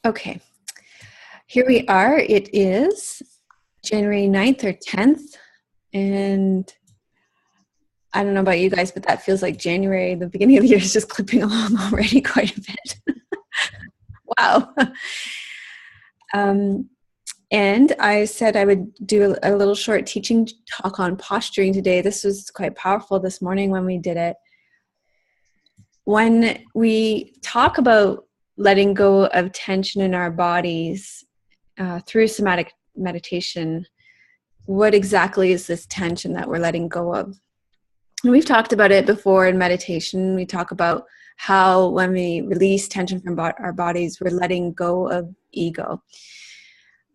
Okay, here we are. It is January 9th or 10th, and I don't know about you guys, but that feels like January. The beginning of the year is just clipping along already quite a bit. Wow. Um, and I said I would do a little short teaching talk on posturing today. This was quite powerful this morning when we did it. When we talk about letting go of tension in our bodies through somatic meditation, what exactly is this tension that we're letting go of? And we've talked about it before in meditation. We talk about how when we release tension from our bodies, we're letting go of ego.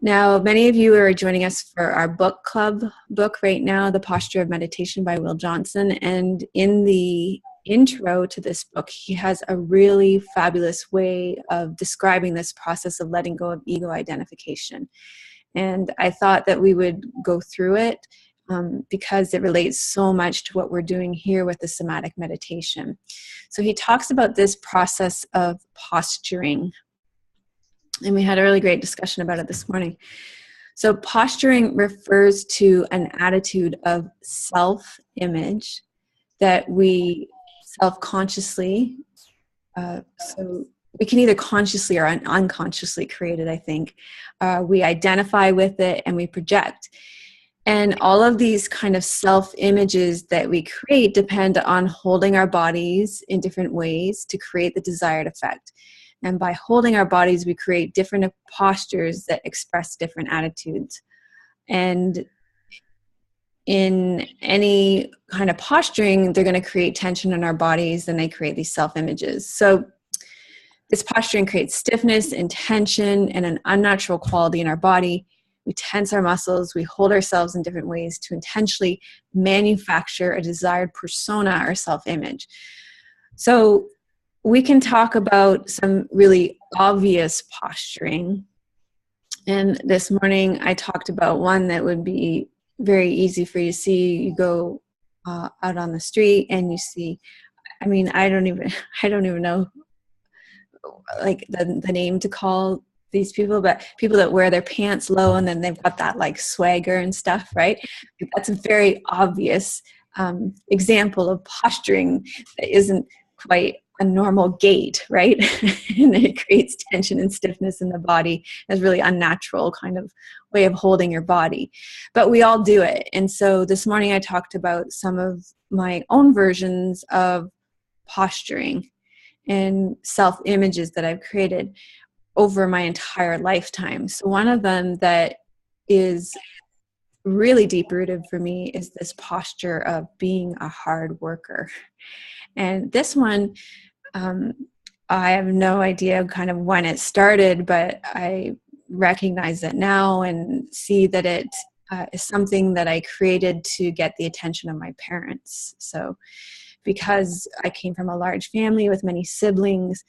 Now, many of you are joining us for our book club book right now, The Posture of Meditation by Will Johnson. And in the intro to this book, he has a really fabulous way of describing this process of letting go of ego identification. And I thought that we would go through it because it relates so much to what we're doing here with the somatic meditation. So he talks about this process of posturing. And we had a really great discussion about it this morning. So posturing refers to an attitude of self-image that we self-consciously, so we can either consciously or unconsciously create it, I think. We identify with it and we project. And all of these kind of self-images that we create depend on holding our bodies in different ways to create the desired effect. And by holding our bodies, we create different postures that express different attitudes. And in any kind of posturing, they're going to create tension in our bodies and they create these self-images. So this posturing creates stiffness and tension and an unnatural quality in our body. We tense our muscles, we hold ourselves in different ways to intentionally manufacture a desired persona or self-image. So we can talk about some really obvious posturing. And this morning I talked about one that would be very easy for you to see. You go out on the street and you see, I don't even know like the name to call these people, but people that wear their pants low and then they've got that like swagger and stuff, right? That's a very obvious example of posturing that isn't quite a normal gait, right? And it creates tension and stiffness in the body. It's really unnatural kind of way of holding your body. But we all do it. And so this morning I talked about some of my own versions of posturing and self-images that I've created over my entire lifetime. So one of them that is really deep-rooted for me is this posture of being a hard worker. And this one, I have no idea kind of when it started, but I recognize it now and see that it is something that I created to get the attention of my parents. So because I came from a large family with many siblings,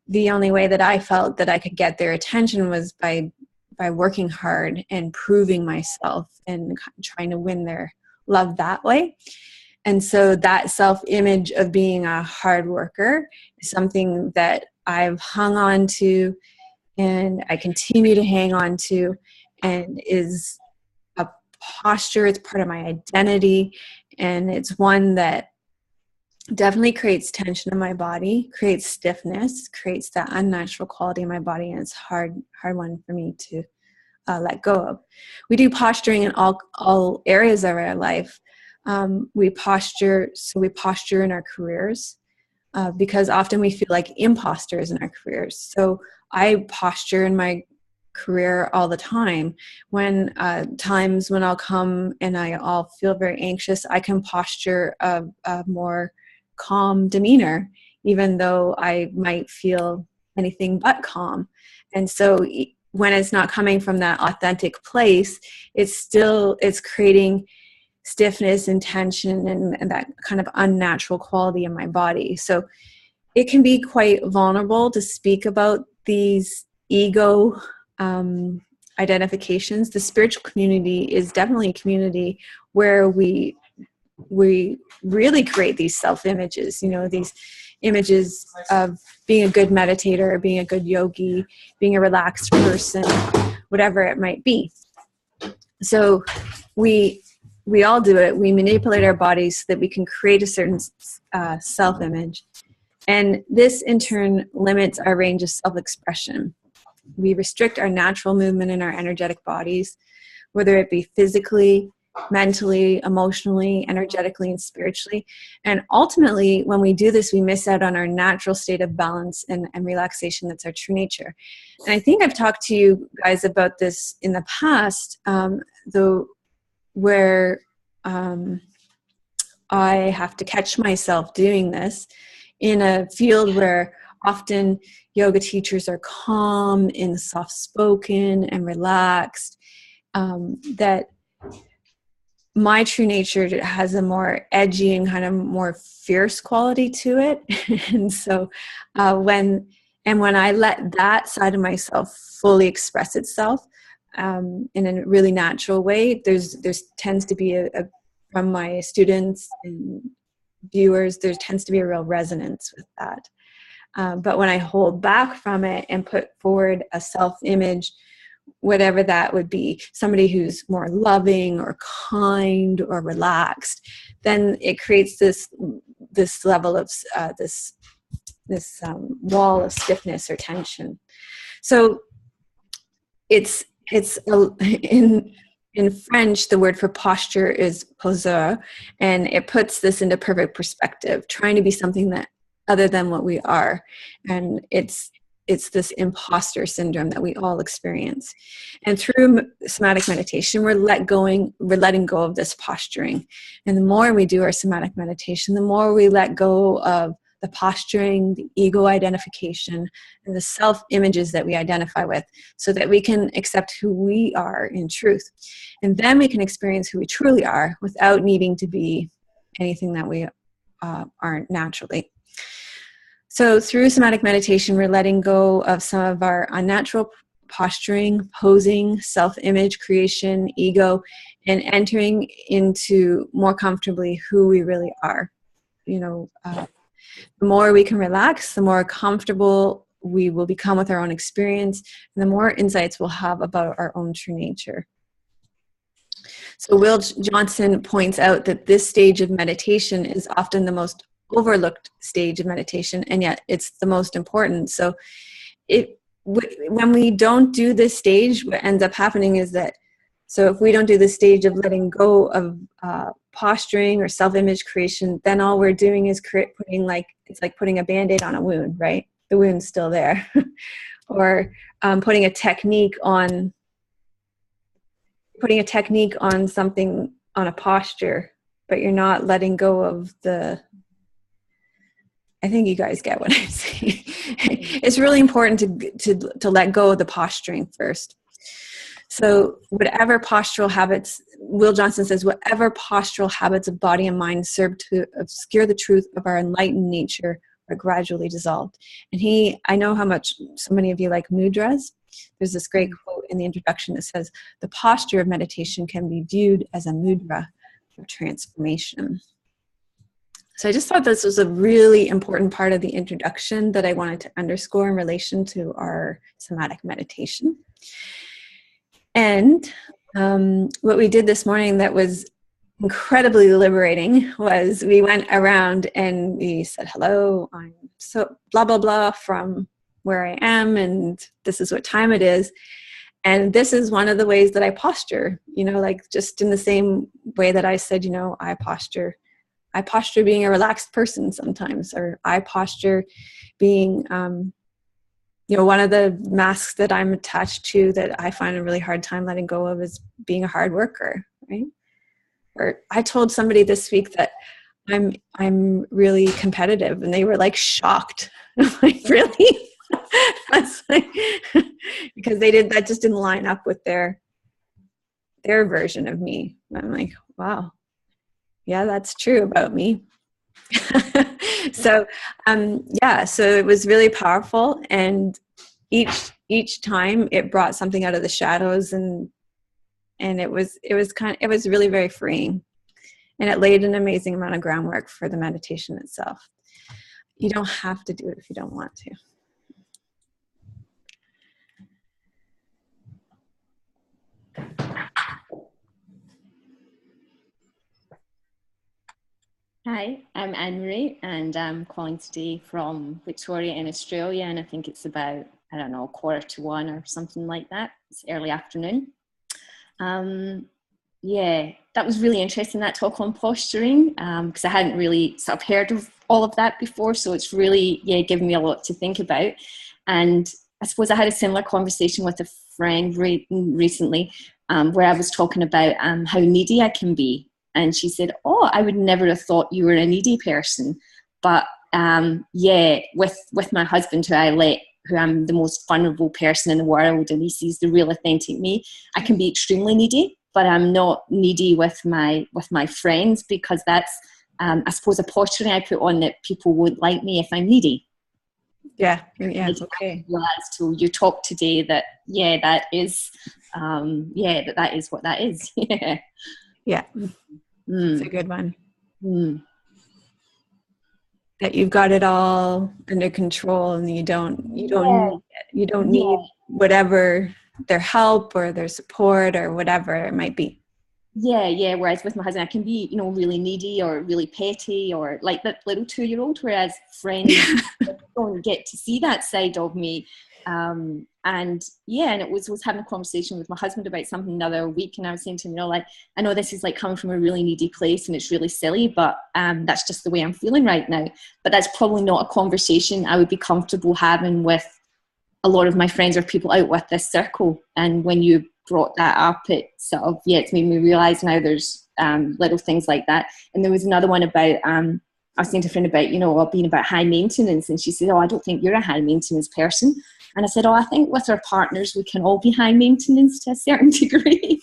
the only way that I felt that I could get their attention was by working hard and proving myself and trying to win their love that way. And so that self-image of being a hard worker is something that I've hung on to and I continue to hang on to, and is a posture. It's part of my identity, and it's one that definitely creates tension in my body, creates stiffness, creates that unnatural quality in my body, and it's hard one for me to let go of. We do posturing in all areas of our life. We posture in our careers because often we feel like imposters in our careers. So I posture in my career all the time. When times when I'll come and I'll feel very anxious, I can posture a more calm demeanor, even though I might feel anything but calm. And so when it's not coming from that authentic place, it's creating stiffness and tension and that kind of unnatural quality in my body. So it can be quite vulnerable to speak about these ego identifications. The spiritual community is definitely a community where we we really create these self-images, these images of being a good meditator, being a good yogi, being a relaxed person, whatever it might be. So we all do it. We manipulate our bodies so that we can create a certain self-image. And this in turn limits our range of self-expression. We restrict our natural movement in our energetic bodies, whether it be physically, mentally, emotionally, energetically, and spiritually. And ultimately, when we do this, we miss out on our natural state of balance and relaxation. That's our true nature. And I think I've talked to you guys about this in the past, though, where I have to catch myself doing this in a field where often yoga teachers are calm and soft-spoken and relaxed, that my true nature has a more edgy and kind of more fierce quality to it. And so when I let that side of myself fully express itself in a really natural way, there's tends to be from my students and viewers, there tends to be a real resonance with that. But when I hold back from it and put forward a self-image, whatever that would be, somebody who's more loving or kind or relaxed, then it creates this level of this wall of stiffness or tension. So it's in French, the word for posture is poseur, and it puts this into perfect perspective, trying to be something that other than what we are. And it's this imposter syndrome that we all experience. And through somatic meditation, we're letting go of this posturing. And the more we do our somatic meditation, the more we let go of the posturing, the ego identification, and the self-images that we identify with, so that we can accept who we are in truth. And then we can experience who we truly are without needing to be anything that we aren't naturally. So through somatic meditation, we're letting go of some of our unnatural posturing, posing, self-image creation, ego, and entering into more comfortably who we really are. The more we can relax, the more comfortable we will become with our own experience, and the more insights we'll have about our own true nature. So Will Johnson points out that this stage of meditation is often the most overlooked stage of meditation, and yet it's the most important. So when we don't do this stage, what ends up happening is that, so if we don't do the stage of letting go of posturing or self-image creation, then all we're doing is it's like putting a Band-Aid on a wound, right? The wound's still there. Or putting a technique on something, on a posture, but you're not letting go of I think you guys get what I'm saying. It's really important to let go of the posturing first. So whatever postural habits, Will Johnson says, whatever postural habits of body and mind serve to obscure the truth of our enlightened nature are gradually dissolved. And I know how much so many of you like mudras. There's this great quote in the introduction that says, the posture of meditation can be viewed as a mudra of transformation. So I just thought this was a really important part of the introduction that I wanted to underscore in relation to our somatic meditation. And what we did this morning that was incredibly liberating was we went around and we said, hello, I'm so blah, blah, blah from where I am, and this is what time it is. And this is one of the ways that I posture, like just in the same way that I said, I posture being a relaxed person sometimes, or I posture being, one of the masks that I'm attached to that I find a really hard time letting go of is being a hard worker, right? Or I told somebody this week that I'm really competitive, and they were like shocked. I'm like, really? That's like, because that just didn't line up with their version of me. I'm like, wow. Yeah, that's true about me. So it was really powerful, and each time it brought something out of the shadows, and it was really very freeing. And it laid an amazing amount of groundwork for the meditation itself. You don't have to do it if you don't want to. Hi, I'm Anne-Marie, and I'm calling today from Victoria in Australia, and I think it's about, I don't know, 1:45 or something like that. It's early afternoon. Yeah, that was really interesting, that talk on posturing, because I hadn't really sort of heard of all of that before, so it's really, yeah, given me a lot to think about. And I suppose I had a similar conversation with a friend recently, where I was talking about how needy I can be. And she said, oh, I would never have thought you were a needy person. But yeah, with my husband, who I'm the most vulnerable person in the world, and he sees the real authentic me, I can be extremely needy, but I'm not needy with my friends, because that's, I suppose, a posturing I put on that people won't like me if I'm needy. Yeah, it's okay. Till you talk today that, yeah, that is, that is what that is. Yeah. Yeah. It's a good one. Mm. That you've got it all under control, and you don't need whatever their help or their support or whatever it might be. Yeah. Whereas with my husband, I can be, really needy or really petty or like that little 2-year-old. Whereas friends don't get to see that side of me. And it was having a conversation with my husband about something the other week, and I was saying to him, like, I know this is like coming from a really needy place and it's really silly, but that's just the way I'm feeling right now. But that's probably not a conversation I would be comfortable having with a lot of my friends or people out with this circle. And when you brought that up, it sort of, it's made me realize now there's little things like that. And there was another one about I was saying to a friend about, being about high maintenance, and she said, oh, I don't think you're a high maintenance person. And I said, oh, I think with our partners, we can all be high maintenance to a certain degree.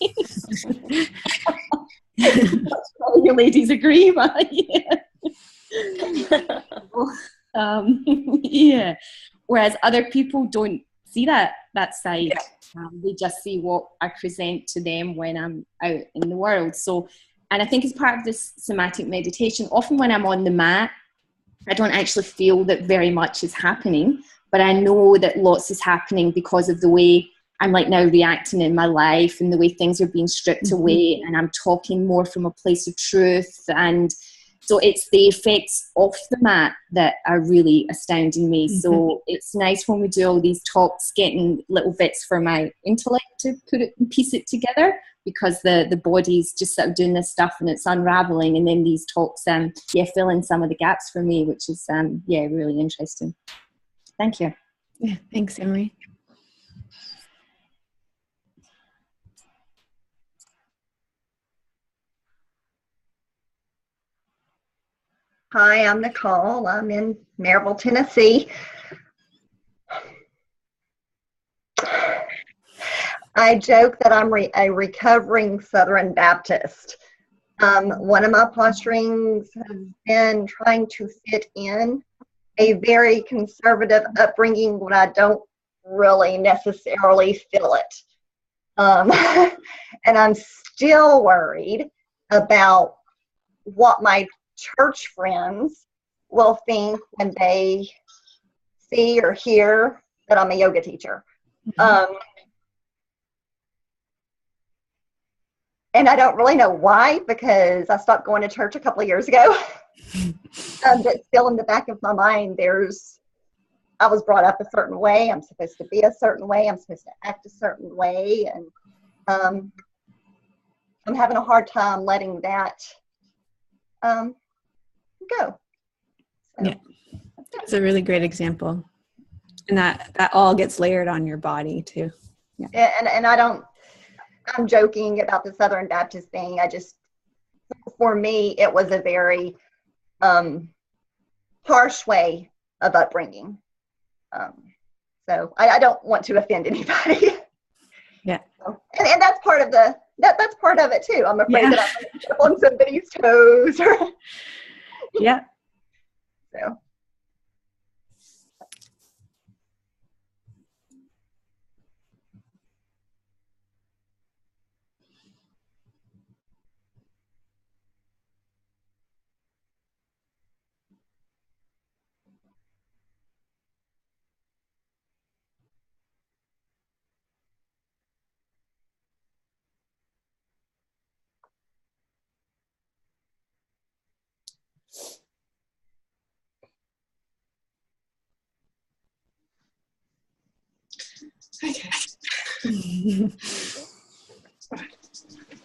You ladies agree, but yeah. Whereas other people don't see that side. Yeah. They just see what I present to them when I'm out in the world. So, and I think as part of this somatic meditation, often when I'm on the mat, I don't actually feel that very much is happening, but I know that lots is happening because of the way I'm like now reacting in my life and the way things are being stripped away, and I'm talking more from a place of truth. And so it's the effects off the mat that are really astounding me. So it's nice when we do all these talks, getting little bits for my intellect to put it and piece it together, because the body's just sort of doing this stuff and it's unraveling. And then these talks, fill in some of the gaps for me, which is, really interesting. Thank you. Yeah, thanks, Emery. Hi, I'm Nicole. I'm in Maryville, Tennessee. I joke that I'm a recovering Southern Baptist. One of my posturings has been trying to fit in a very conservative upbringing when I don't really necessarily feel it. And I'm still worried about what my church friends will think when they see or hear that I'm a yoga teacher. And I don't really know why, because I stopped going to church a couple of years ago. But still in the back of my mind, I was brought up a certain way. I'm supposed to be a certain way. I'm supposed to act a certain way. And I'm having a hard time letting that go. So, yeah, it's a really great example. And that all gets layered on your body too. Yeah. And I'm joking about the Southern Baptist thing. For me, it was a very harsh way of upbringing. So I don't want to offend anybody. Yeah. So, and that's part of that's part of it too. I'm afraid that I'm going to step on somebody's toes. Yeah. So.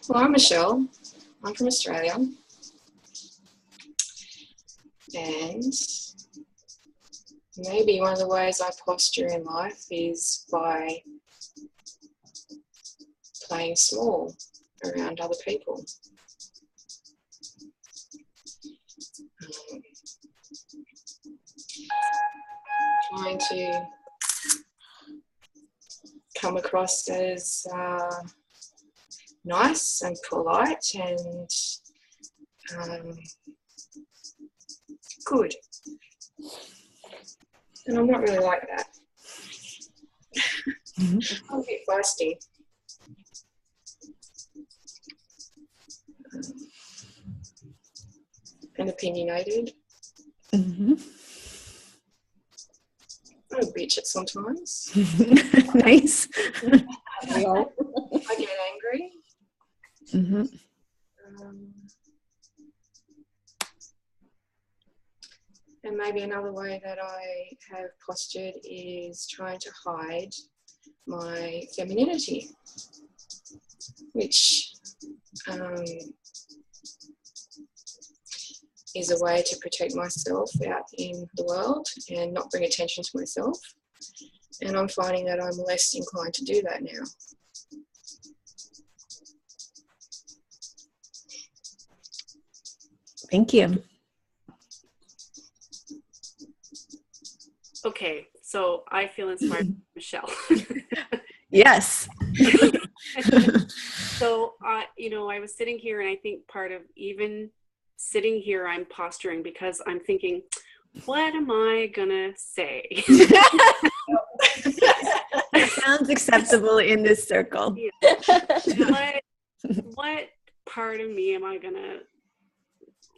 Well, I'm Michelle. I'm from Australia. And maybe one of the ways I posture in life is by playing small around other people. Trying to come across as nice and polite and good. And I'm not really like that. I'm a bit feisty. And opinionated. Mm-hmm. I'm a bitch at sometimes. Nice. I get angry. Mm-hmm. And maybe another way that I have postured is trying to hide my femininity, which is a way to protect myself out in the world and not bring attention to myself. And I'm finding that I'm less inclined to do that now. Thank you. Okay, so I feel inspired, Michelle. Yes. So, I was sitting here, and I think part of even sitting here, I'm posturing because I'm thinking, what am I gonna say? Sounds acceptable in this circle. Yeah. What part of me am I gonna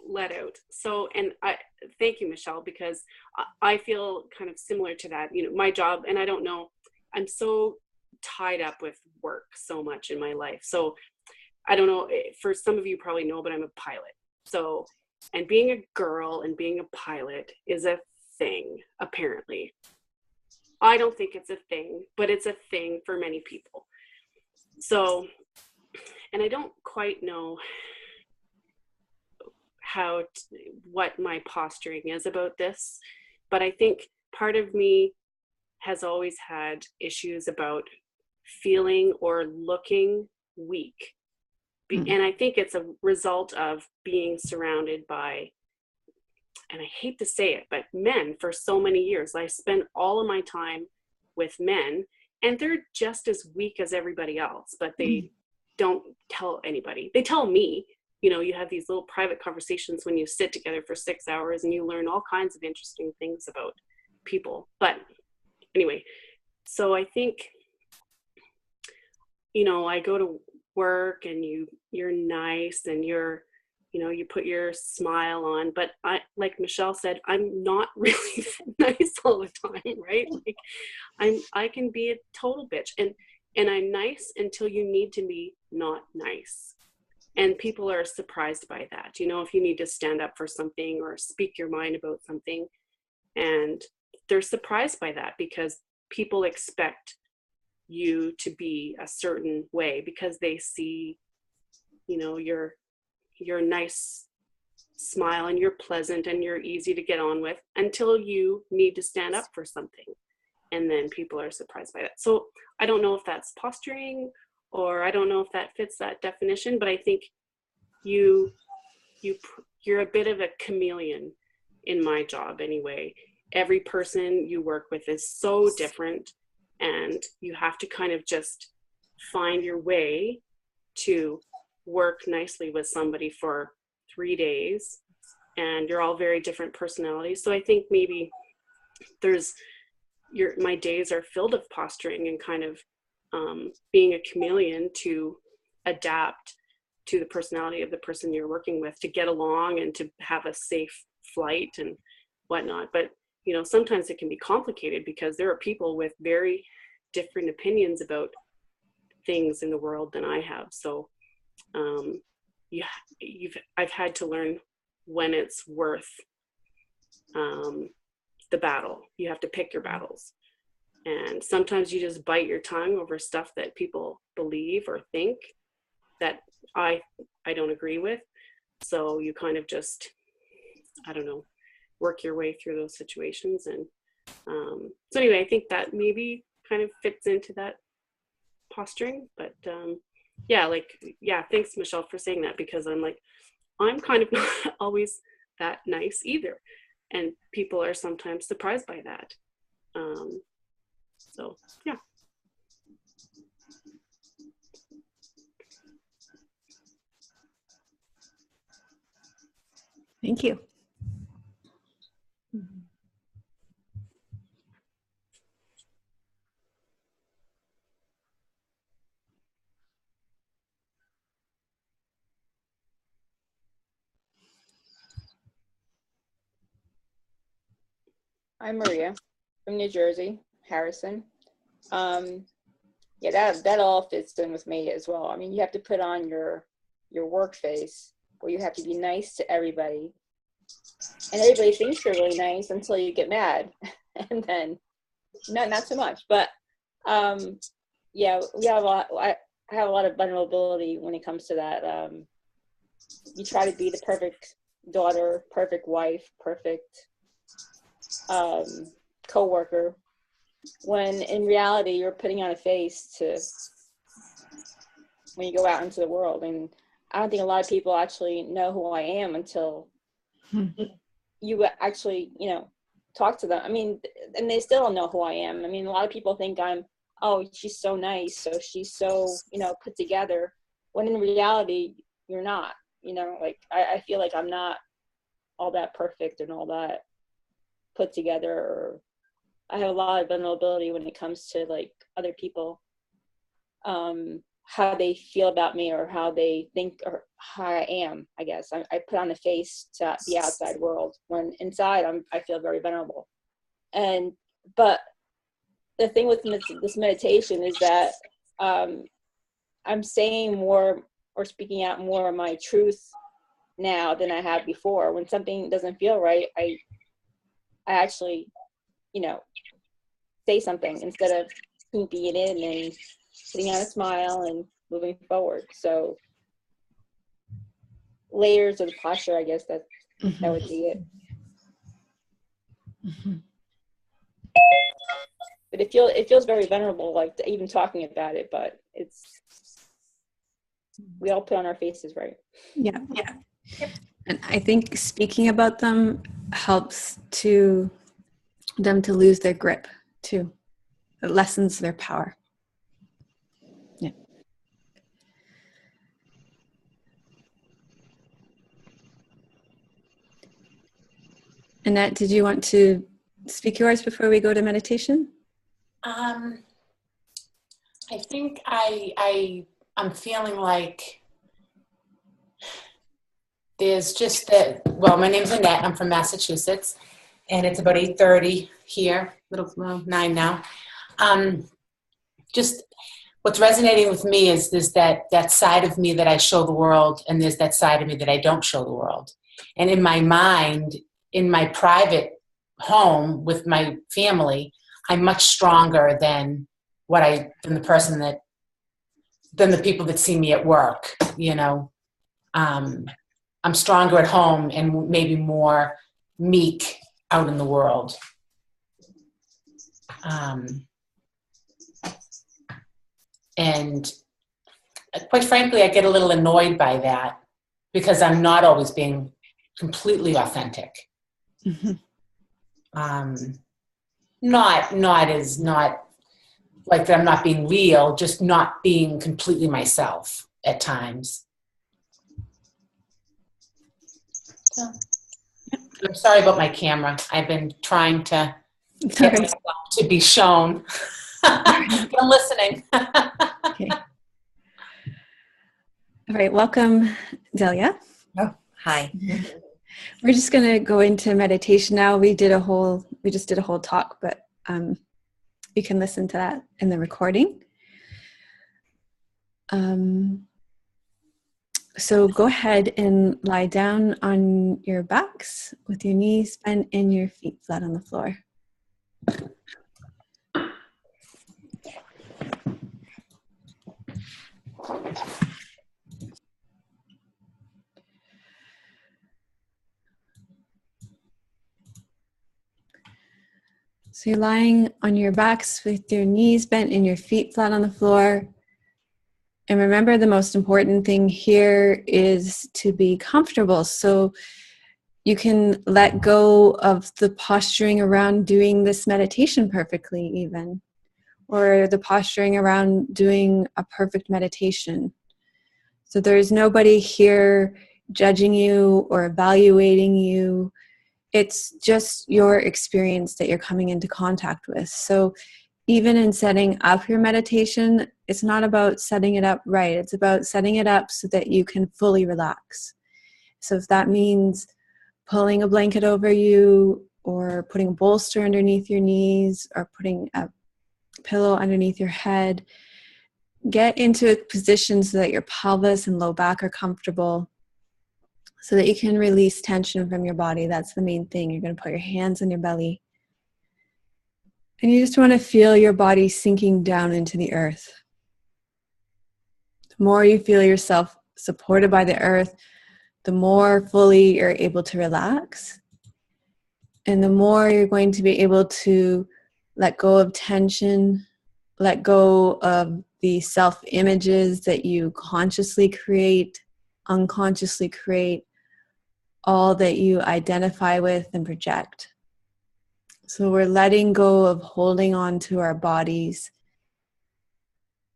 let out? So, and I thank you, Michelle, because I feel kind of similar to that. My job, and I don't know, I'm so tied up with work so much in my life. So I don't know, for some of you probably know, but I'm a pilot. So, and being a girl and being a pilot is a thing, apparently. I don't think it's a thing, but it's a thing for many people. So, and I don't quite know what my posturing is about this, but I think part of me has always had issues about feeling or looking weak. And I think it's a result of being surrounded by, and I hate to say it, but men for so many years. I spent all of my time with men, and they're just as weak as everybody else, but they don't tell anybody. They tell me. You have these little private conversations when you sit together for 6 hours and you learn all kinds of interesting things about people. But anyway, so I think, I go to work and you're nice and you put your smile on, but like Michelle said, I'm not really nice all the time, right? Like I can be a total bitch, and I'm nice until you need to be not nice. And people are surprised by that. If you need to stand up for something or speak your mind about something, and they're surprised by that because people expect you to be a certain way because they see, your nice smile and you're pleasant and you're easy to get on with until you need to stand up for something. And then people are surprised by that. So I don't know if that's posturing, or I don't know if that fits that definition, but I think you're a bit of a chameleon in my job anyway. Every person you work with is so different, and you have to kind of just find your way to work nicely with somebody for 3 days, and you're all very different personalities. So I think maybe my days are filled of posturing and kind of being a chameleon to adapt to the personality of the person you're working with, to get along and to have a safe flight and whatnot. But sometimes it can be complicated because there are people with very different opinions about things in the world than I have. So I've had to learn when it's worth the battle. You have to pick your battles. And sometimes you just bite your tongue over stuff that people believe or think that I don't agree with. So you kind of just, I don't know, work your way through those situations. And so anyway, I think that maybe kind of fits into that posturing. But thanks, Michelle, for saying that, because I'm kind of not always that nice either. And people are sometimes surprised by that. So, yeah. Thank you. I'm Maria from New Jersey, Harrison. That all fits in with me as well. I mean, you have to put on your work face, where you have to be nice to everybody, and everybody thinks you're really nice until you get mad, and then not so much. But we have a lot. I have a lot of vulnerability when it comes to that. You try to be the perfect daughter, perfect wife, perfect co-worker, when in reality you're putting on a face to when you go out into the world. And I don't think a lot of people actually know who I am until you actually, talk to them. I mean, and they still don't know who I am. I mean, a lot of people think she's so nice, so she's so, put together, when in reality you're not. I feel like I'm not all that perfect and all that put together, or I have a lot of vulnerability when it comes to other people, how they feel about me or how they think or how I am. I guess I put on a face to the outside world, when inside I feel very vulnerable. But the thing with this meditation is that I'm saying more or speaking out more of my truth now than I have before. When something doesn't feel right, I actually, say something instead of keeping it in and putting on a smile and moving forward. So layers of the posture, I guess that would be it. But it feels very vulnerable, even talking about it, but we all put on our faces, right? Yeah. Yep. And I think speaking about them helps them to lose their grip too. It lessens their power. Yeah. Annette, did you want to speak yours before we go to meditation? I think I'm feeling like there's just that. Well, my name's Annette. I'm from Massachusetts, and it's about 8:30 here, little 9 now. Just what's resonating with me is that side of me that I show the world, and there's that side of me that I don't show the world. And in my mind, in my private home with my family, I'm much stronger than the people that see me at work. I'm stronger at home and maybe more meek out in the world. And quite frankly, I get a little annoyed by that, because I'm not always being completely authentic. Mm-hmm. Not like that I'm not being real, just not being completely myself at times. So, I'm sorry about my camera. I've been trying to get myself to be shown. I'm listening. Okay. All right, welcome, Delia. Oh, hi. We're just going to go into meditation now. We just did a whole talk, but you can listen to that in the recording. So go ahead and lie down on your backs with your knees bent and your feet flat on the floor. So you're lying on your backs with your knees bent and your feet flat on the floor. And remember, the most important thing here is to be comfortable. So you can let go of the posturing around doing this meditation perfectly, even, or the posturing around doing a perfect meditation. So there's nobody here judging you or evaluating you. It's just your experience that you're coming into contact with. So even in setting up your meditation, it's not about setting it up right. It's about setting it up so that you can fully relax. So if that means pulling a blanket over you, or putting a bolster underneath your knees, or putting a pillow underneath your head, get into a position so that your pelvis and low back are comfortable, so that you can release tension from your body. That's the main thing. You're going to put your hands on your belly. And you just want to feel your body sinking down into the earth. The more you feel yourself supported by the earth, the more fully you're able to relax. And the more you're going to be able to let go of tension, let go of the self-images that you consciously create, unconsciously create, all that you identify with and project. So we're letting go of holding on to our bodies,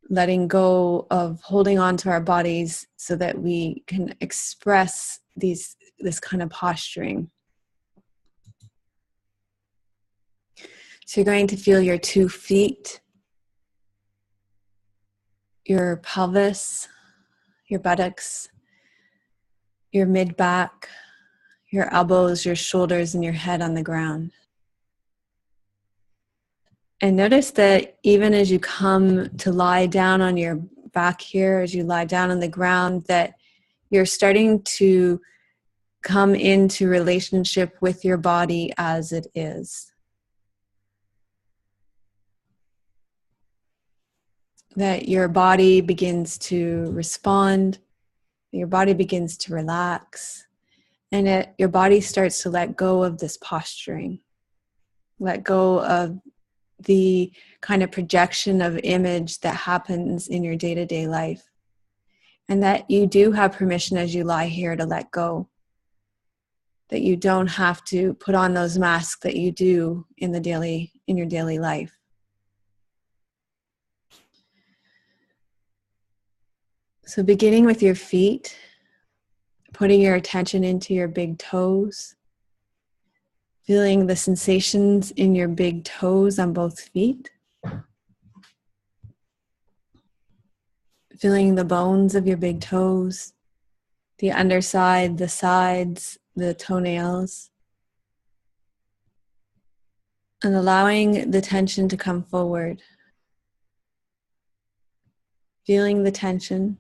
letting go of holding on to our bodies so that we can express this kind of posturing. So you're going to feel your 2 feet, your pelvis, your buttocks, your mid-back, your elbows, your shoulders, and your head on the ground. And notice that even as you come to lie down on your back here, as you lie down on the ground, that you're starting to come into relationship with your body as it is. That your body begins to respond, your body begins to relax, and your body starts to let go of this posturing, let go of the kind of projection of image that happens in your day-to-day life. And that you do have permission as you lie here to let go. That you don't have to put on those masks that you do in your daily life. So beginning with your feet, putting your attention into your big toes, feeling the sensations in your big toes on both feet, feeling the bones of your big toes, the underside, the sides, the toenails, and allowing the tension to come forward. Feeling the tension.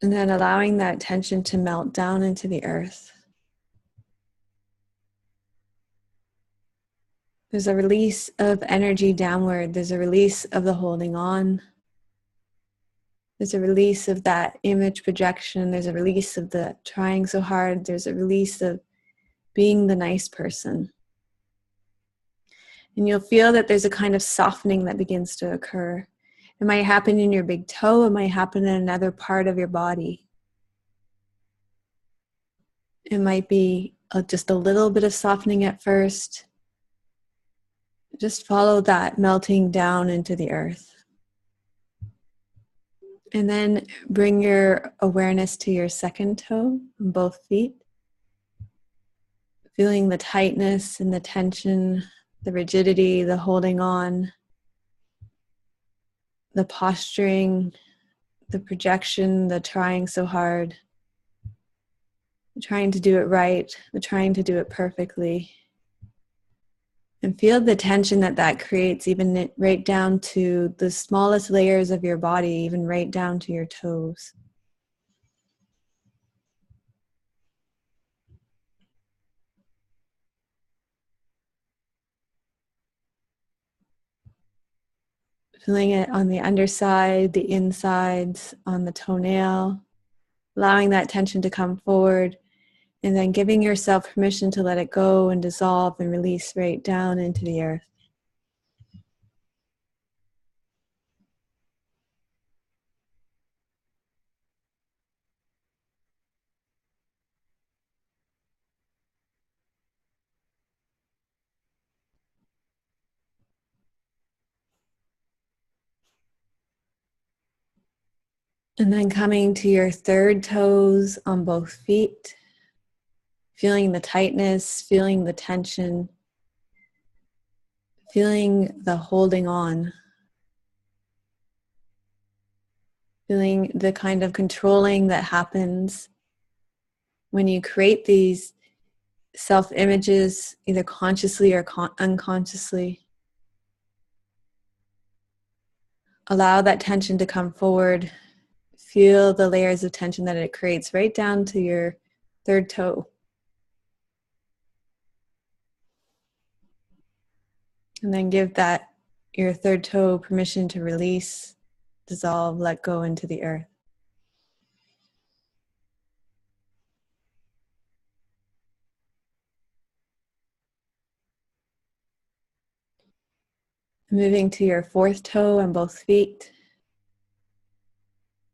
And then allowing that tension to melt down into the earth. There's a release of energy downward. There's a release of the holding on. There's a release of that image projection. There's a release of the trying so hard. There's a release of being the nice person. And you'll feel that there's a kind of softening that begins to occur. It might happen in your big toe. It might happen in another part of your body. It might be just a little bit of softening at first. Just follow that melting down into the earth. And then bring your awareness to your second toe on both feet. Feeling the tightness and the tension, the rigidity, the holding on, the posturing, the projection, the trying so hard, the trying to do it right, the trying to do it perfectly. And feel the tension that creates, even right down to the smallest layers of your body, even right down to your toes. Feeling it on the underside, the insides, on the toenail, allowing that tension to come forward, and then giving yourself permission to let it go and dissolve and release right down into the earth. And then coming to your third toes on both feet, feeling the tightness, feeling the tension, feeling the holding on, feeling the kind of controlling that happens when you create these self-images, either consciously or unconsciously. Allow that tension to come forward. Feel the layers of tension that it creates right down to your third toe. And then give that, your third toe, permission to release, dissolve, let go into the earth. Moving to your fourth toe on both feet.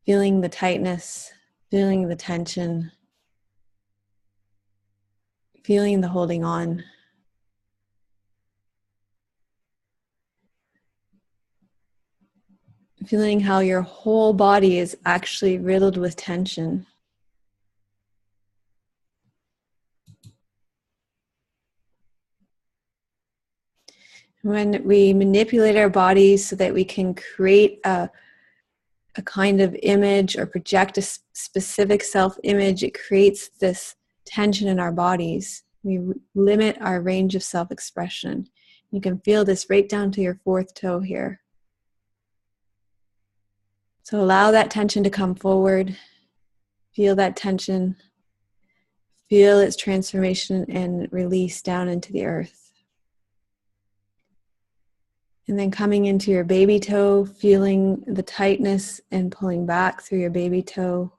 Feeling the tightness, feeling the tension, feeling the holding on. Feeling how your whole body is actually riddled with tension. When we manipulate our bodies so that we can create a kind of image or project a specific self-image, it creates this tension in our bodies. We limit our range of self-expression. You can feel this right down to your fourth toe here. So allow that tension to come forward. Feel that tension. Feel its transformation and release down into the earth. And then coming into your baby toe, feeling the tightness and pulling back through your baby toe.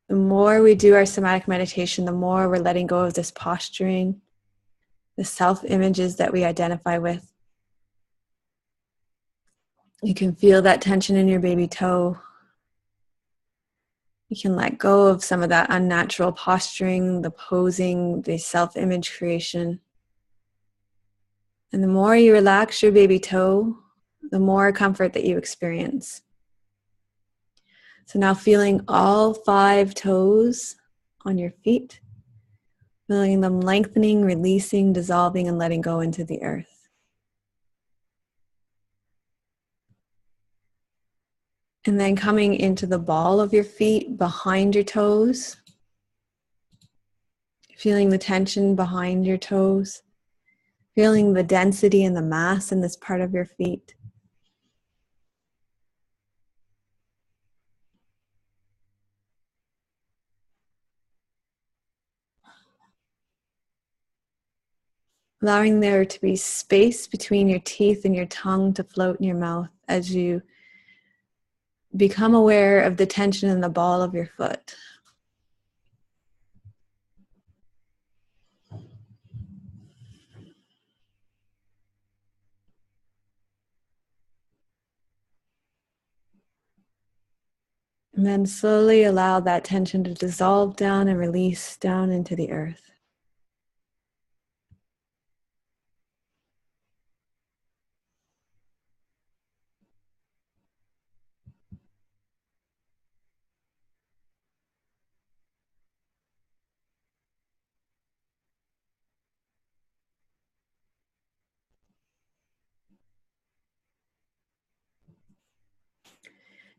The more we do our somatic meditation, the more we're letting go of this posturing, the self-images that we identify with. You can feel that tension in your baby toe. You can let go of some of that unnatural posturing, the posing, the self-image creation. And the more you relax your baby toe, the more comfort that you experience. So now feeling all 5 toes on your feet, feeling them lengthening, releasing, dissolving, and letting go into the earth. And then coming into the ball of your feet behind your toes, feeling the tension behind your toes, feeling the density and the mass in this part of your feet. Allowing there to be space between your teeth and your tongue to float in your mouth as you become aware of the tension in the ball of your foot. And then slowly allow that tension to dissolve down and release down into the earth.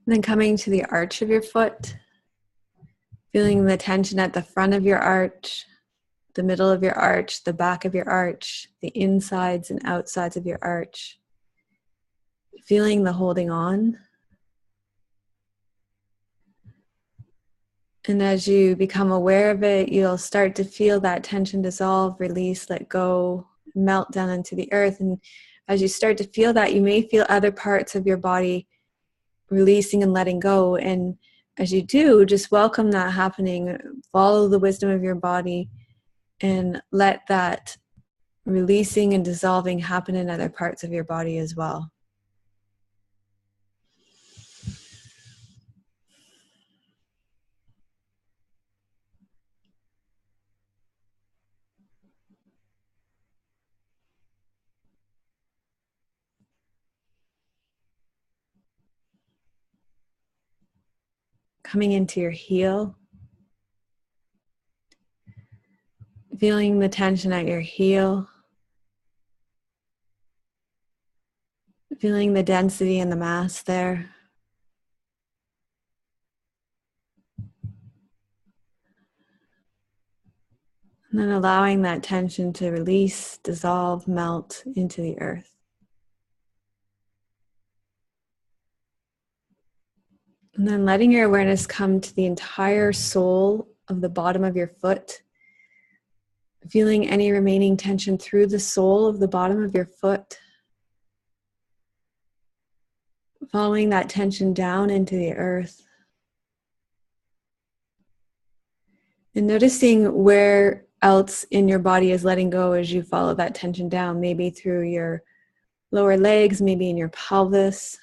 And then coming to the arch of your foot, feeling the tension at the front of your arch, the middle of your arch, the back of your arch, the insides and outsides of your arch. Feeling the holding on. And as you become aware of it, you'll start to feel that tension dissolve, release, let go, melt down into the earth. And as you start to feel that, you may feel other parts of your body releasing and letting go. And as you do, just welcome that happening. Follow the wisdom of your body and let that releasing and dissolving happen in other parts of your body as well. Coming into your heel, feeling the tension at your heel, feeling the density and the mass there. And then allowing that tension to release, dissolve, melt into the earth. And then letting your awareness come to the entire sole of the bottom of your foot. Feeling any remaining tension through the sole of the bottom of your foot. Following that tension down into the earth. And noticing where else in your body is letting go as you follow that tension down. Maybe through your lower legs, maybe in your pelvis.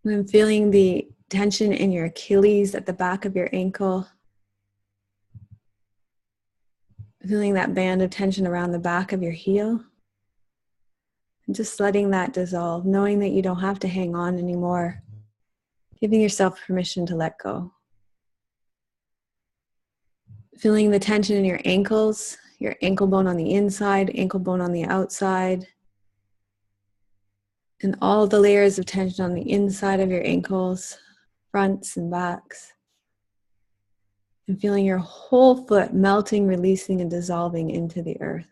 And then feeling the tension in your Achilles at the back of your ankle. Feeling that band of tension around the back of your heel. And just letting that dissolve, knowing that you don't have to hang on anymore. Giving yourself permission to let go. Feeling the tension in your ankles, your ankle bone on the inside, ankle bone on the outside. And all the layers of tension on the inside of your ankles, fronts and backs. And feeling your whole foot melting, releasing, and dissolving into the earth.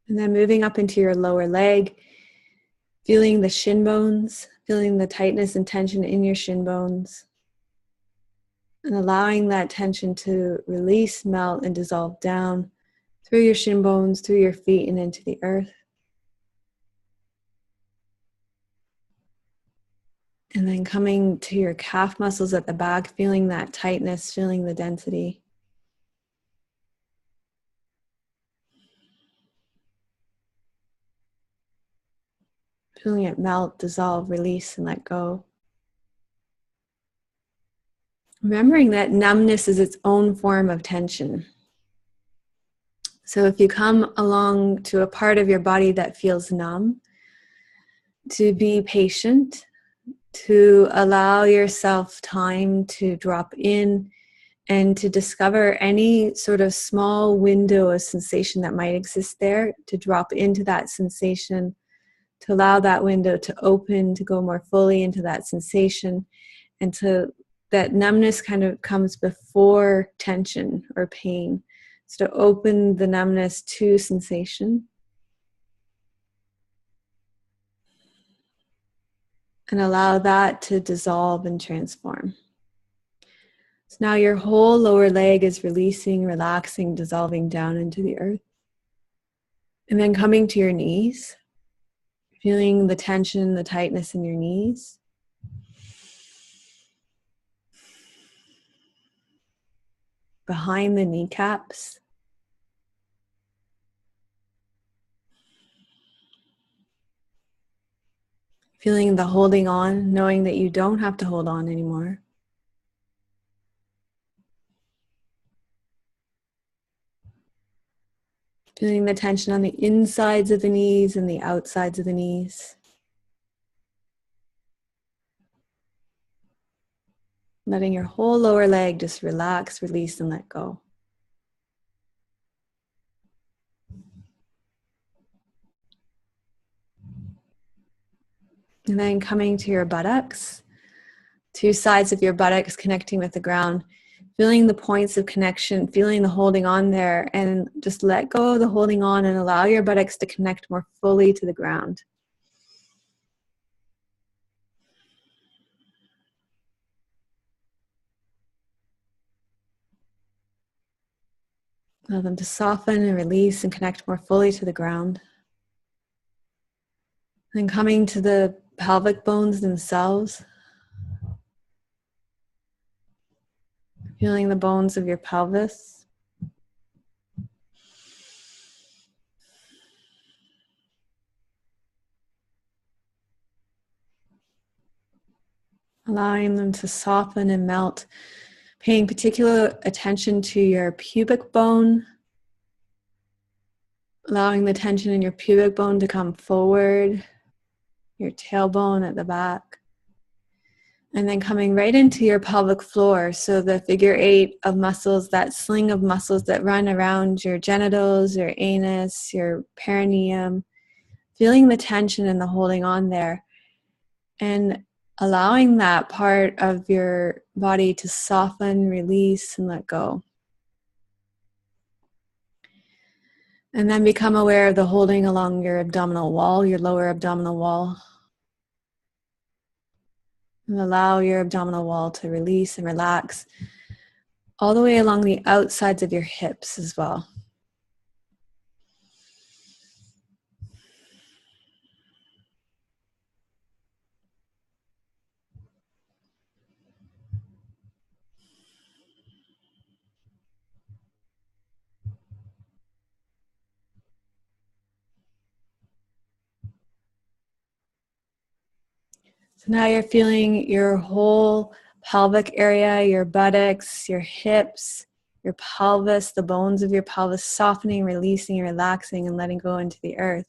And then moving up into your lower leg, feeling the shin bones, feeling the tightness and tension in your shin bones. And allowing that tension to release, melt, and dissolve down through your shin bones, through your feet, and into the earth. And then coming to your calf muscles at the back, feeling that tightness, feeling the density. Feeling it melt, dissolve, release, and let go. Remembering that numbness is its own form of tension. So if you come along to a part of your body that feels numb, to be patient, to allow yourself time to drop in and to discover any sort of small window of sensation that might exist there, to drop into that sensation, to allow that window to open, to go more fully into that sensation, and to that numbness kind of comes before tension or pain. So to open the numbness to sensation. And allow that to dissolve and transform. So now your whole lower leg is releasing, relaxing, dissolving down into the earth. And then coming to your knees, feeling the tension, the tightness in your knees. Behind the kneecaps. Feeling the holding on, knowing that you don't have to hold on anymore. Feeling the tension on the insides of the knees and the outsides of the knees. Letting your whole lower leg just relax, release, and let go. And then coming to your buttocks, two sides of your buttocks connecting with the ground, feeling the points of connection, feeling the holding on there, and just let go of the holding on and allow your buttocks to connect more fully to the ground. Allow them to soften and release and connect more fully to the ground. And coming to the pelvic bones themselves, feeling the bones of your pelvis. Allowing them to soften and melt, paying particular attention to your pubic bone, allowing the tension in your pubic bone to come forward, your tailbone at the back, and then coming right into your pelvic floor. So the figure 8 of muscles, that sling of muscles that run around your genitals, your anus, your perineum, feeling the tension and the holding on there, and allowing that part of your body to soften, release, and let go. And then become aware of the holding along your abdominal wall, your lower abdominal wall. And allow your abdominal wall to release and relax all the way along the outsides of your hips as well. So now you're feeling your whole pelvic area, your buttocks, your hips, your pelvis, the bones of your pelvis softening, releasing, relaxing, and letting go into the earth.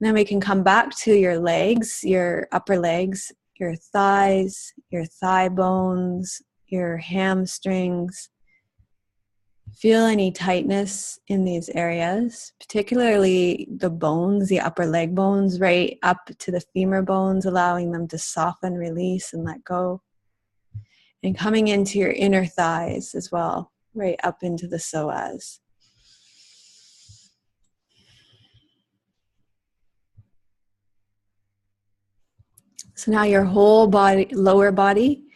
And then we can come back to your legs, your upper legs, your thighs, your thigh bones, your hamstrings. Feel any tightness in these areas, particularly the bones, the upper leg bones, right up to the femur bones, allowing them to soften, release, and let go. And coming into your inner thighs as well, right up into the psoas. So now your whole body, lower body,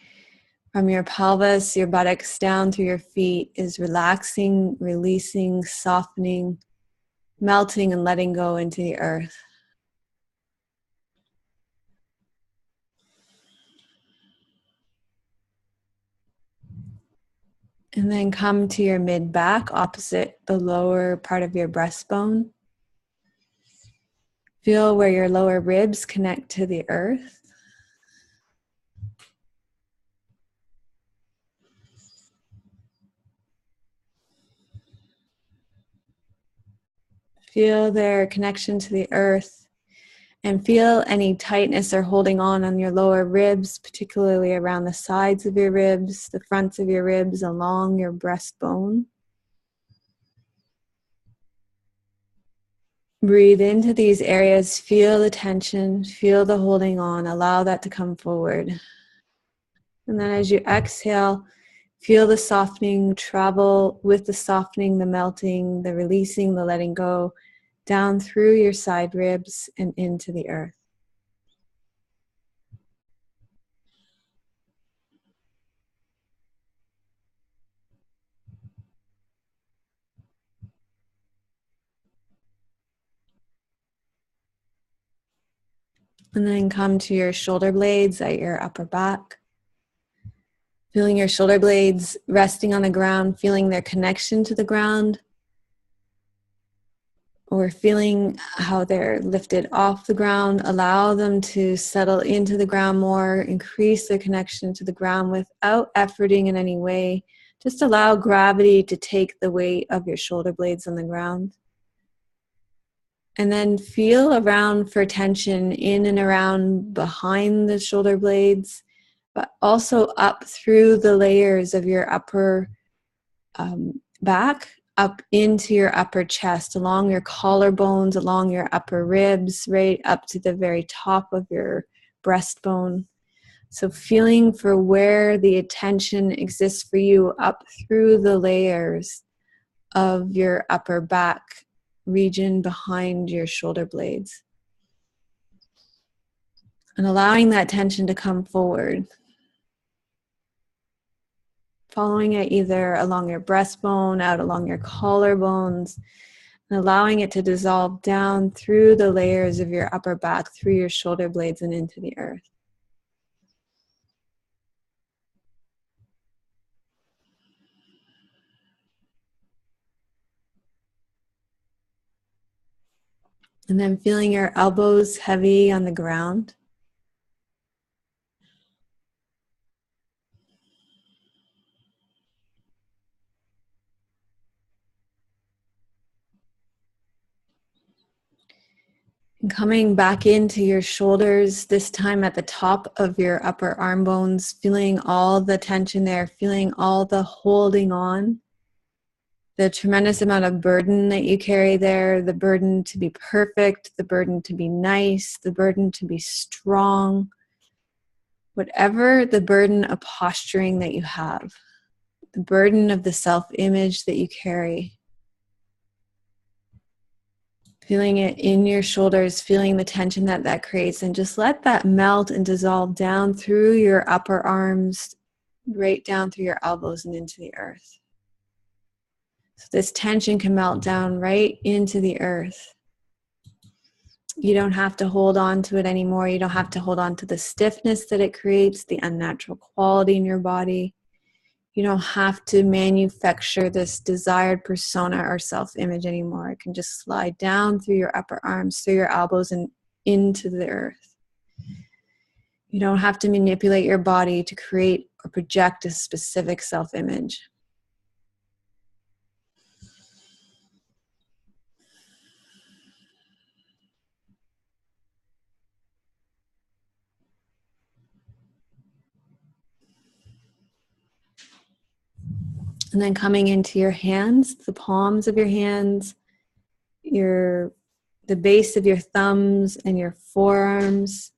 from your pelvis, your buttocks down through your feet is relaxing, releasing, softening, melting, and letting go into the earth. And then come to your mid-back, opposite the lower part of your breastbone. Feel where your lower ribs connect to the earth. Feel their connection to the earth, and feel any tightness or holding on your lower ribs, particularly around the sides of your ribs, the fronts of your ribs, along your breastbone. Breathe into these areas, feel the tension, feel the holding on, allow that to come forward. And then as you exhale, feel the softening travel with the softening, the melting, the releasing, the letting go, down through your side ribs and into the earth. And then come to your shoulder blades at your upper back. Feeling your shoulder blades resting on the ground, feeling their connection to the ground, or feeling how they're lifted off the ground. Allow them to settle into the ground more, increase their connection to the ground without efforting in any way. Just allow gravity to take the weight of your shoulder blades on the ground. And then feel around for tension in and around behind the shoulder blades, but also up through the layers of your upper back, up into your upper chest, along your collarbones, along your upper ribs, right up to the very top of your breastbone. So feeling for where the attention exists for you up through the layers of your upper back region behind your shoulder blades. And allowing that tension to come forward. Following it either along your breastbone, out along your collarbones, and allowing it to dissolve down through the layers of your upper back, through your shoulder blades and into the earth. And then feeling your elbows heavy on the ground. And coming back into your shoulders, this time at the top of your upper arm bones, feeling all the tension there, feeling all the holding on, the tremendous amount of burden that you carry there, the burden to be perfect, the burden to be nice, the burden to be strong, whatever the burden of posturing that you have, the burden of the self-image that you carry. Feeling it in your shoulders, feeling the tension that that creates, and just let that melt and dissolve down through your upper arms, right down through your elbows and into the earth. So this tension can melt down right into the earth. You don't have to hold on to it anymore. You don't have to hold on to the stiffness that it creates, the unnatural quality in your body. You don't have to manufacture this desired persona or self-image anymore. It can just slide down through your upper arms, through your elbows, and into the earth. You don't have to manipulate your body to create or project a specific self-image. And then coming into your hands, the palms of your hands, the base of your thumbs and your forearms,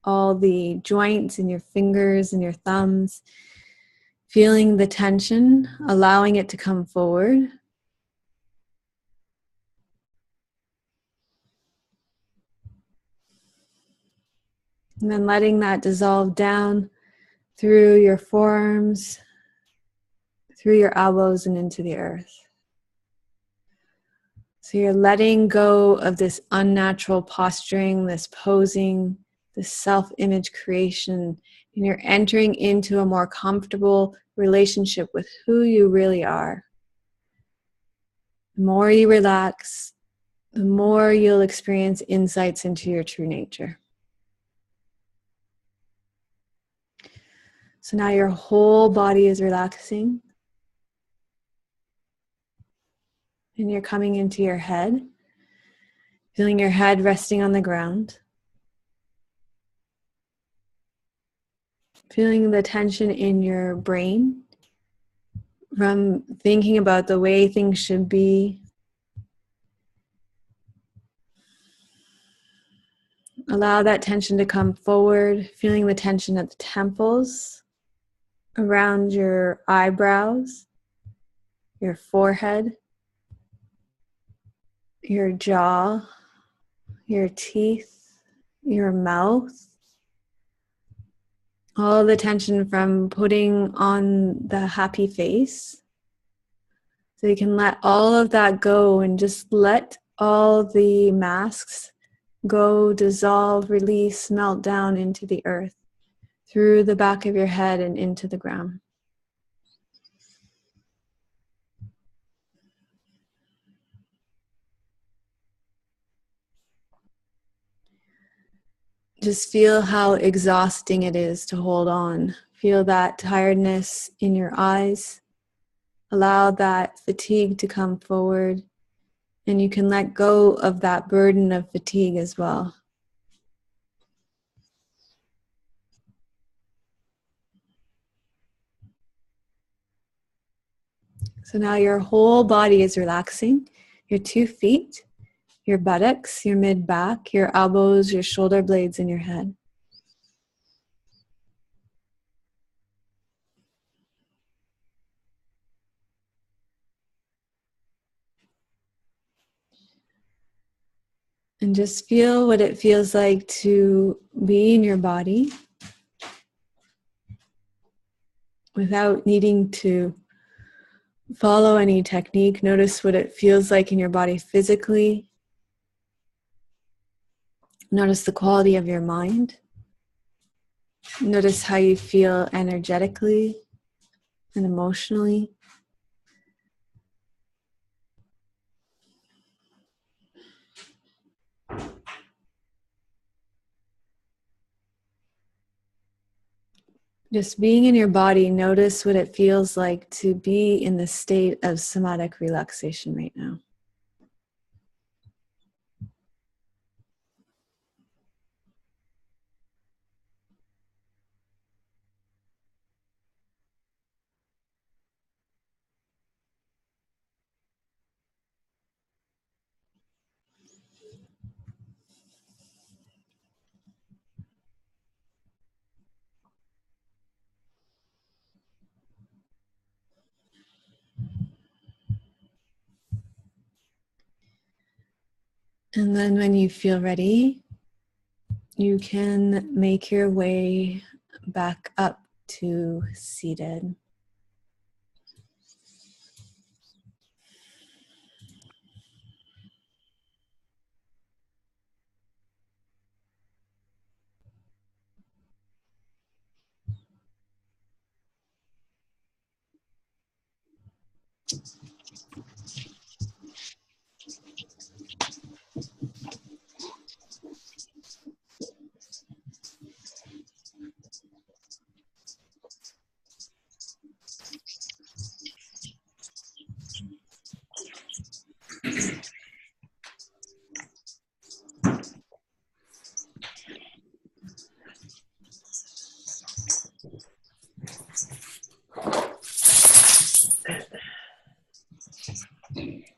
all the joints in your fingers and your thumbs, feeling the tension, allowing it to come forward. And then letting that dissolve down through your forearms, through your elbows and into the earth. So you're letting go of this unnatural posturing, this posing, this self-image creation, and you're entering into a more comfortable relationship with who you really are. The more you relax, the more you'll experience insights into your true nature. So now your whole body is relaxing. And you're coming into your head, feeling your head resting on the ground. Feeling the tension in your brain from thinking about the way things should be. Allow that tension to come forward, feeling the tension at the temples, around your eyebrows, your forehead, your jaw, your teeth, your mouth. All the tension from putting on the happy face. So you can let all of that go and just let all the masks go, dissolve, release, melt down into the earth, through the back of your head and into the ground. Just feel how exhausting it is to hold on. Feel that tiredness in your eyes. Allow that fatigue to come forward. And you can let go of that burden of fatigue as well. So now your whole body is relaxing. Your 2 feet, your buttocks, your mid-back, your elbows, your shoulder blades, and your head. And just feel what it feels like to be in your body without needing to follow any technique. Notice what it feels like in your body physically. Notice the quality of your mind. Notice how you feel energetically and emotionally. Just being in your body, notice what it feels like to be in the state of somatic relaxation right now. And then when you feel ready, you can make your way back up to seated.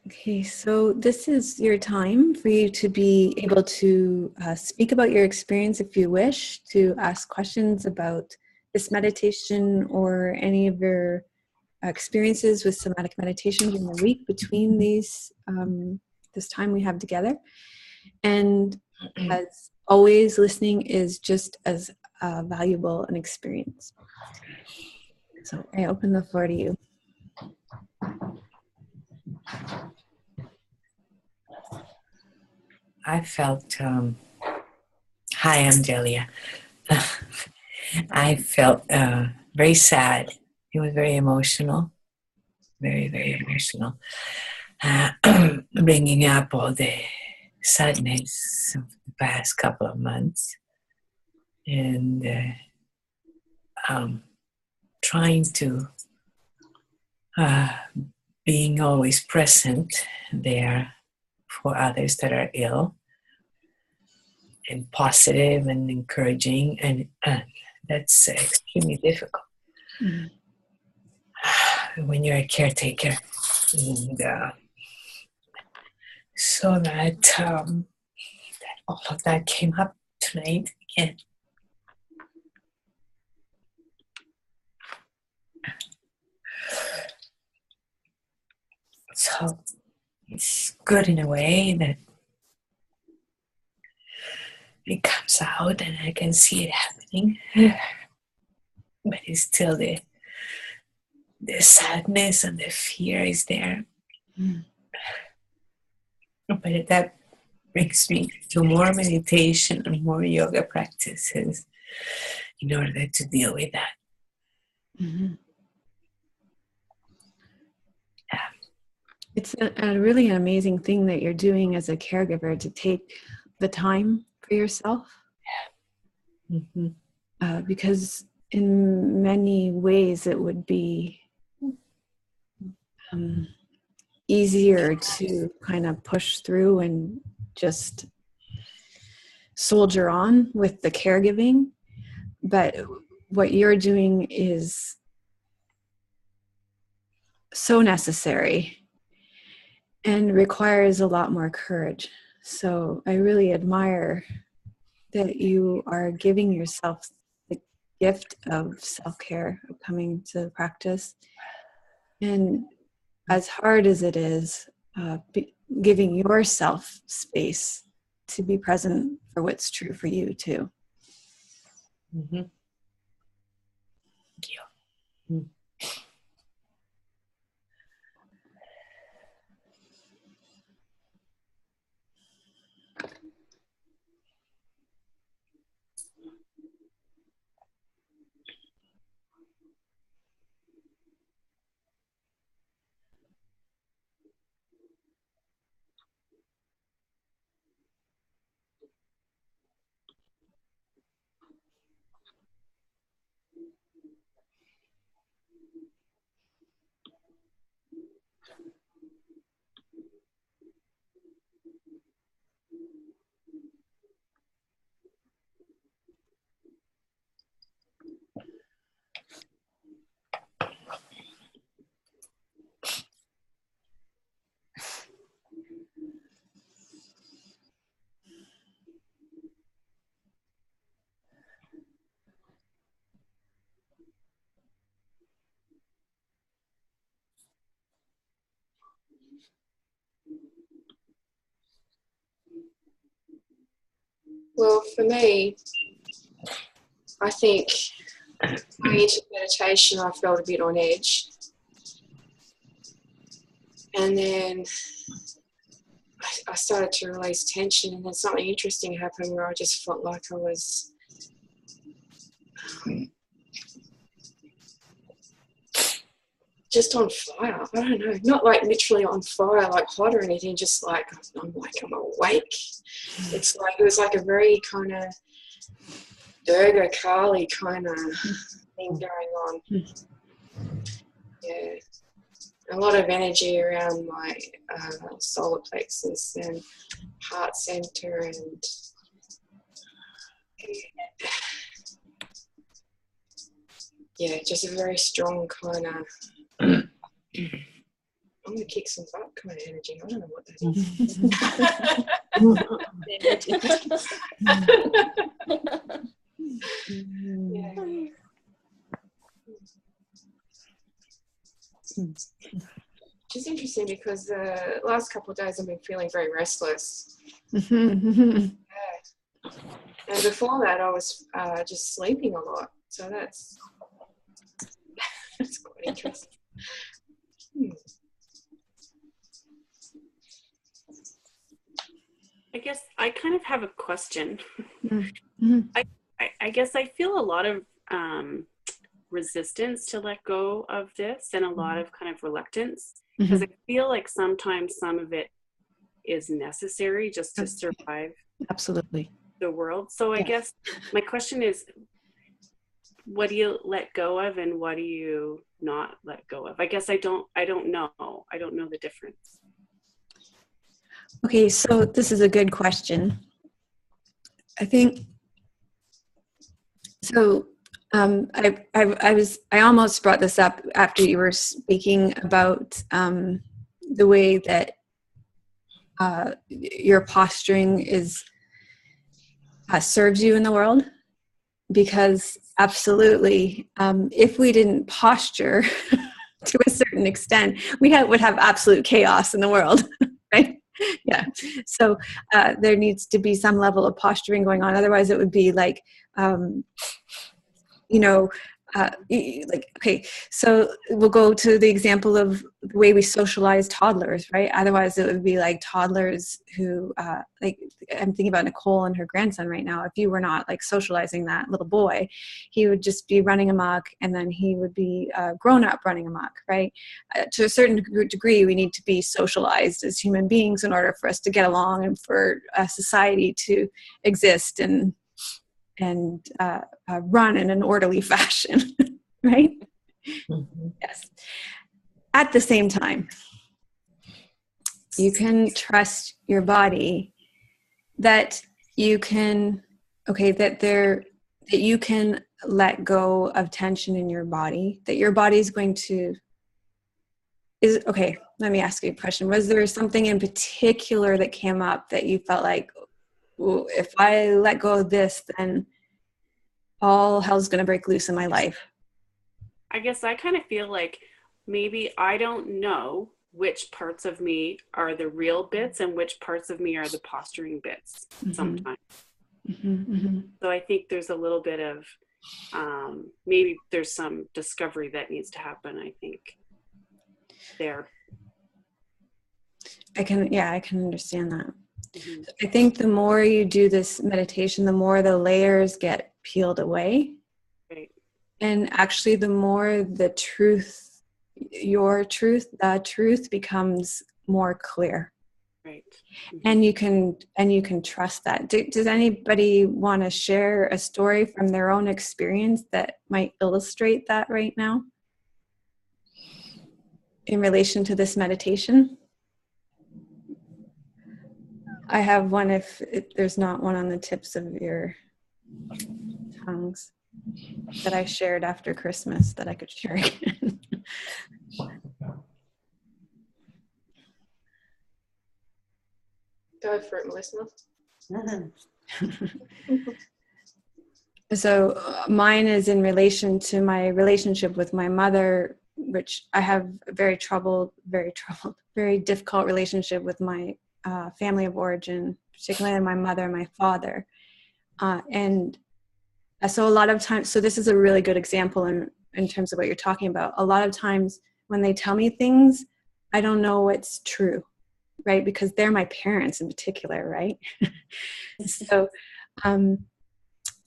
Okay, so this is your time for you to be able to speak about your experience if you wish, to ask questions about this meditation or any of your experiences with somatic meditation during the week between these this time we have together. And as always, listening is just as valuable an experience. So I open the floor to you. I felt, hi, I'm Delia. I felt very sad. It was very emotional, very, very emotional. Bringing up all the sadness of the past couple of months and trying to being always present there for others that are ill and positive and encouraging, and that's extremely difficult when you're a caretaker. And so that all of that came up tonight again. So it's good in a way that it comes out and I can see it happening. But it's still the sadness and the fear is there. But that brings me to more meditation and more yoga practices in order to deal with that. Mm-hmm. It's a really an amazing thing that you're doing as a caregiver, to take the time for yourself. Yeah. Mm-hmm. Because in many ways it would be easier to kind of push through and just soldier on with the caregiving. But what you're doing is so necessary and requires a lot more courage. So I really admire that you are giving yourself the gift of self-care, of coming to the practice. And as hard as it is, giving yourself space to be present for what's true for you too. Mm-hmm. Thank you. Well, for me, I think going into meditation, I felt a bit on edge. And then I started to release tension, and then something interesting happened where I just felt like I was just on fire. I don't know, not like literally on fire, like hot or anything, just like I'm awake. It's like, it was like a very kind of Durga Kali kind of thing going on. Yeah. A lot of energy around my solar plexus and heart center, and yeah, just a very strong kind of I'm gonna kick some butt kind of energy. I don't know what that is. Yeah. Which is interesting because the last couple of days I've been feeling very restless. Yeah. And before that I was just sleeping a lot. So that's quite interesting. I guess I kind of have a question. Mm-hmm. I guess I feel a lot of resistance to let go of this, and a lot of kind of reluctance, because I feel like sometimes some of it is necessary just to survive Absolutely the world. So I guess my question is, what do you let go of and what do you not let go of? I guess I don't know the difference. Okay, so this is a good question. I think so. I almost brought this up after you were speaking about the way that your posturing serves you in the world, because absolutely, if we didn't posture to a certain extent, we would have absolute chaos in the world, right? Yeah. So there needs to be some level of posturing going on. Otherwise, it would be like, okay, so we'll go to the example of the way we socialize toddlers, right? Otherwise, it would be like toddlers who, like, I'm thinking about Nicole and her grandson right now. If you were not like socializing that little boy, he would just be running amok, and then he would be grown up running amok, right? To a certain degree, we need to be socialized as human beings in order for us to get along and for society to exist and run in an orderly fashion, right? Mm-hmm. Yes. At the same time, you can trust your body that you can, that you can let go of tension in your body, that your body is going to, let me ask you a question. Was there something in particular that came up that you felt like, well, if I let go of this, then all hell's going to break loose in my life? I guess I kind of feel like maybe I don't know which parts of me are the real bits and which parts of me are the posturing bits sometimes. So I think there's a little bit of maybe there's some discovery that needs to happen, I think, there. I can understand that. I think the more you do this meditation, the more the layers get peeled away. Right. And actually the more the truth, the truth becomes more clear. Right. And you can trust that. Does anybody want to share a story from their own experience that might illustrate that right now in relation to this meditation? I have one if there's not one on the tips of your tongues that I shared after Christmas that I could share again. Go for it, Melissa. So mine is in relation to my relationship with my mother, which I have a very difficult relationship with my family of origin, particularly my mother and my father. And so a lot of times, so this is a really good example in terms of what you're talking about. A lot of times when they tell me things, I don't know what's true, right? Because they're my parents in particular, right? So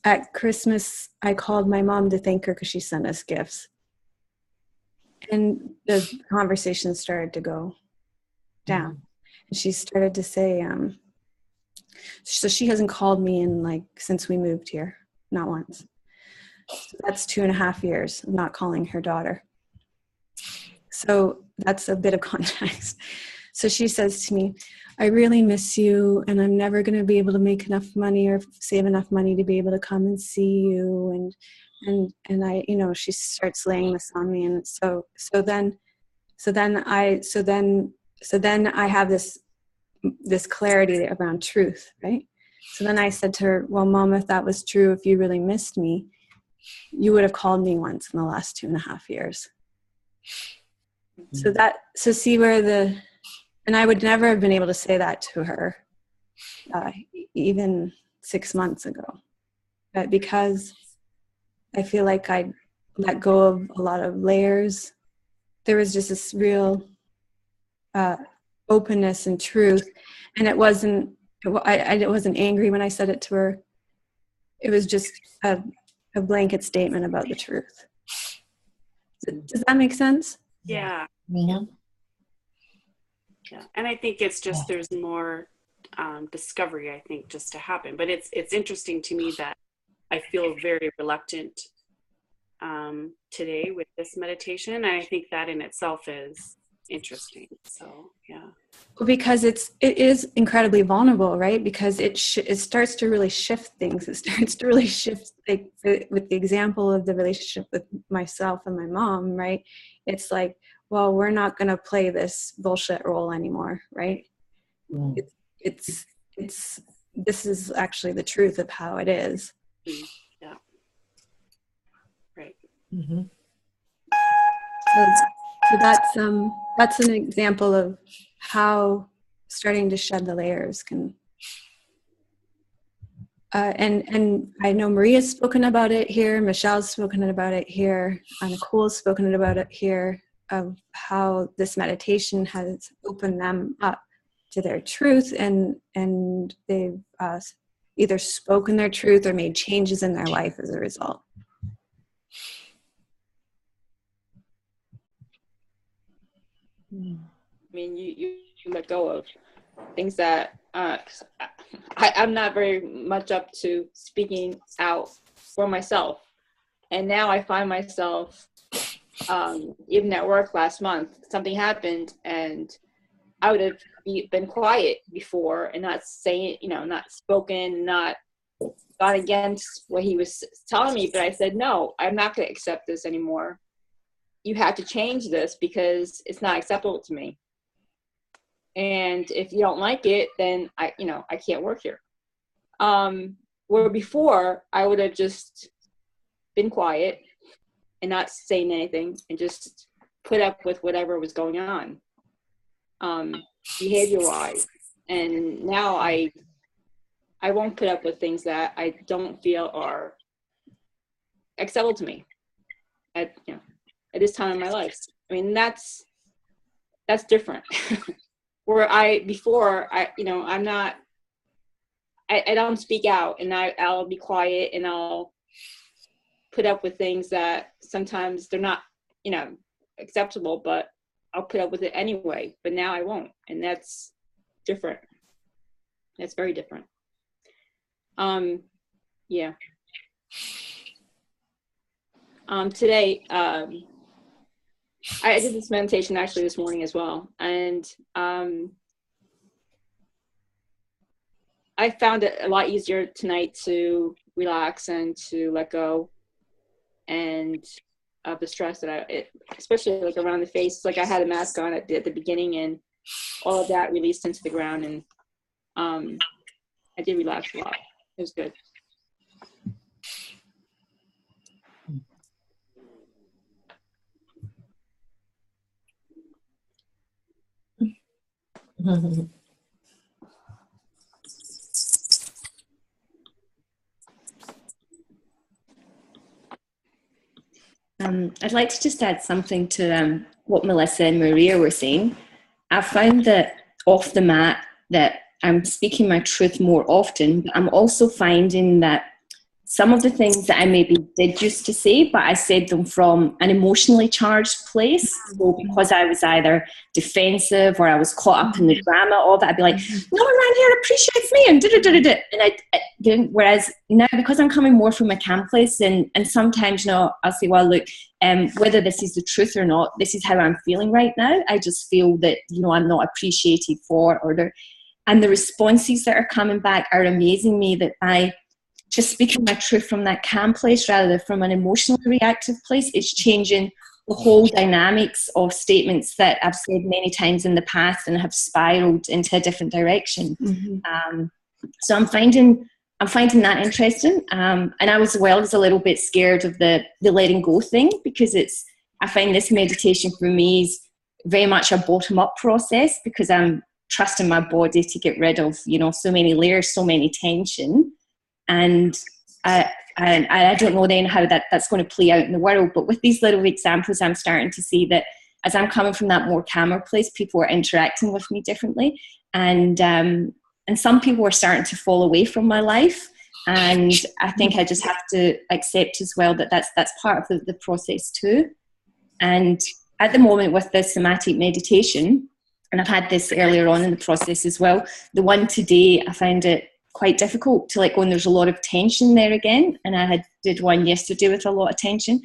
at Christmas, I called my mom to thank her because she sent us gifts. And the conversation started to go down. And she started to say, so she hasn't called me in since we moved here, not once. So that's 2.5 years of not calling her daughter. So that's a bit of context. So she says to me, I really miss you, and I'm never going to be able to make enough money or save enough money to be able to come and see you. And I, she starts laying this on me. And so then I have this clarity around truth, right? So then I said to her, well, Mom, if that was true, if you really missed me, you would have called me once in the last 2.5 years. So see where and I would never have been able to say that to her even 6 months ago. But because I feel like I let go of a lot of layers, there was just this real openness and truth. And I wasn't angry when I said it to her. It was just a blanket statement about the truth. Does that make sense? Yeah. Yeah. Yeah. And I think it's just there's more discovery, I think, just to happen. But it's interesting to me that I feel very reluctant today with this meditation. And I think that in itself is interesting. So, yeah. Well, because it is incredibly vulnerable, right? Because it starts to really shift things. It starts to really shift, with the example of the relationship with myself and my mom, right? It's like, well, we're not going to play this bullshit role anymore, right? This is actually the truth of how it is. Yeah. Right. Mm-hmm. So that's an example of how starting to shed the layers can. And I know Maria's spoken about it here, Michelle's spoken about it here, Nicole's spoken about it here, of how this meditation has opened them up to their truth, and they've either spoken their truth or made changes in their life as a result. I mean, you let go of things that I'm not very much up to speaking out for myself. And now I find myself, even at work last month, something happened and I would have been quiet before and not saying, not spoken, not gone against what he was telling me. But I said, no, I'm not going to accept this anymore. You have to change this because it's not acceptable to me. And if you don't like it, then I can't work here. Where before I would have just been quiet and not saying anything and just put up with whatever was going on. behavior wise. And now I won't put up with things that I don't feel are acceptable to me at this time in my life. I mean, that's different. Where I'm not, I don't speak out, and I'll be quiet, and I'll put up with things that sometimes they're not, acceptable, but I'll put up with it anyway. But now I won't, and that's different. That's very different. Yeah. Today, I did this meditation actually this morning as well, and I found it a lot easier tonight to relax and to let go, and of the stress that especially like around the face. It's like I had a mask on at the beginning, and all of that released into the ground, and I did relax a lot. It was good. I'd like to just add something to what Melissa and Maria were saying. I found that off the mat that I'm speaking my truth more often, but I'm also finding that some of the things that I maybe did used to say, but I said them from an emotionally charged place. So because I was either defensive or I was caught up in the drama of it, I'd be like, no one around here appreciates me, and da-da-da-da-da. And I didn't. Whereas now, because I'm coming more from a calm place, and sometimes, I'll say, well, look, whether this is the truth or not, this is how I'm feeling right now. I just feel that, I'm not appreciated for, and the responses that are coming back are amazing me, that I just speaking my truth from that calm place rather than from an emotionally reactive place. It's changing the whole dynamics of statements that I've said many times in the past and have spiraled into a different direction. Mm-hmm. So I'm finding that interesting. And I was a little bit scared of the letting go thing, because I find this meditation for me is very much a bottom up process, because I'm trusting my body to get rid of, so many layers, so many tension. And I don't know then how that's going to play out in the world. But with these little examples, I'm starting to see that as I'm coming from that more calmer place, people are interacting with me differently. And some people are starting to fall away from my life. And I think I just have to accept as well that that's part of the process too. And at the moment with the somatic meditation, and I've had this earlier on in the process as well, the one today, I found it quite difficult to let go, and there's a lot of tension there again. And I did one yesterday with a lot of tension,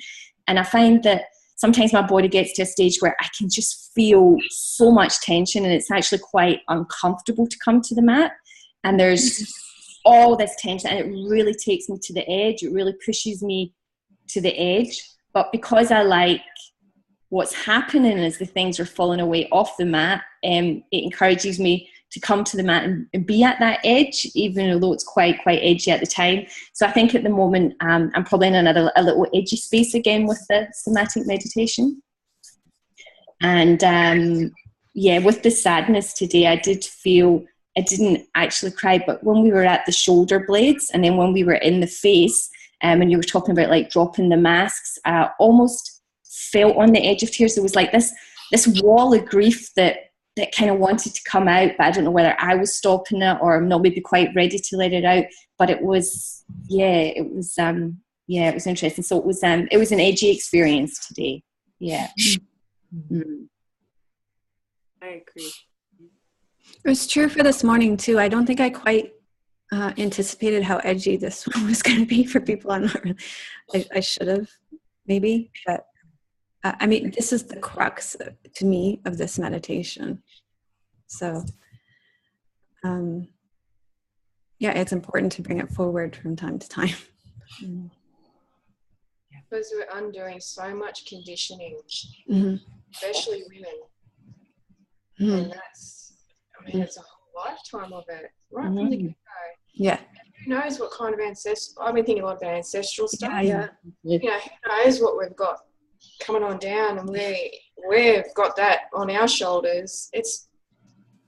and I find that sometimes my body gets to a stage where I can just feel so much tension, and it's actually quite uncomfortable to come to the mat, and there's all this tension, and it really takes me to the edge. It really pushes me to the edge. But because I like what's happening as the things are falling away off the mat, it encourages me to come to the mat and be at that edge, even though it's quite edgy at the time. So I think at the moment I'm probably in a little edgy space again with the somatic meditation. And with the sadness today, I did feel, I didn't actually cry, but when we were at the shoulder blades, and then when we were in the face, and you were talking about like dropping the masks, I almost felt on the edge of tears. There was like this wall of grief that kind of wanted to come out, but I don't know whether I was stopping it or I'm not maybe quite ready to let it out. But it was interesting. So it was an edgy experience today. Yeah. Mm-hmm. I agree. It was true for this morning too. I don't think I quite anticipated how edgy this one was going to be for people. I should have maybe, but this is the crux to me of this meditation. So, it's important to bring it forward from time to time. Because we're undoing so much conditioning, mm-hmm. especially women. Mm-hmm. And it's a whole lifetime of it, right from the get-go. Yeah. Who knows what kind of ancestral, I've been thinking a lot about ancestral stuff. Yeah. Who knows what we've got coming on down, and we've got that on our shoulders. It's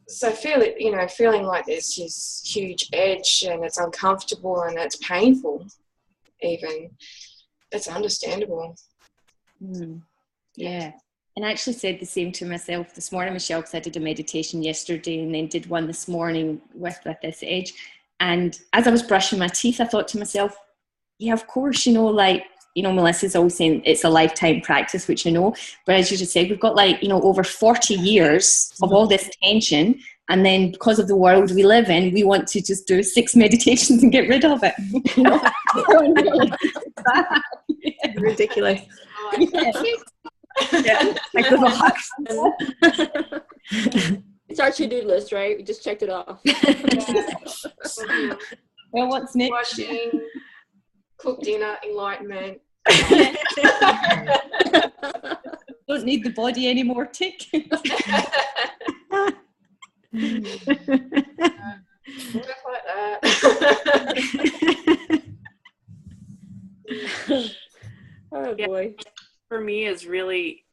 So feeling like there's this huge edge and it's uncomfortable and it's painful even, it's understandable. Yeah. And I actually said the same to myself this morning, Michelle, because I did a meditation yesterday and then did one this morning with this edge. And as I was brushing my teeth, I thought to myself, yeah, of course, Melissa's always saying it's a lifetime practice, which I know. But as you just said, we've got over 40 years of all this tension. And then because of the world we live in, we want to just do 6 meditations and get rid of it. Ridiculous. Yeah. It's our to-do list, right? We just checked it off. Well, what's next? Washing, cook dinner, enlightenment. Don't need the body anymore, tick. Stuff like that. Oh boy. For me is really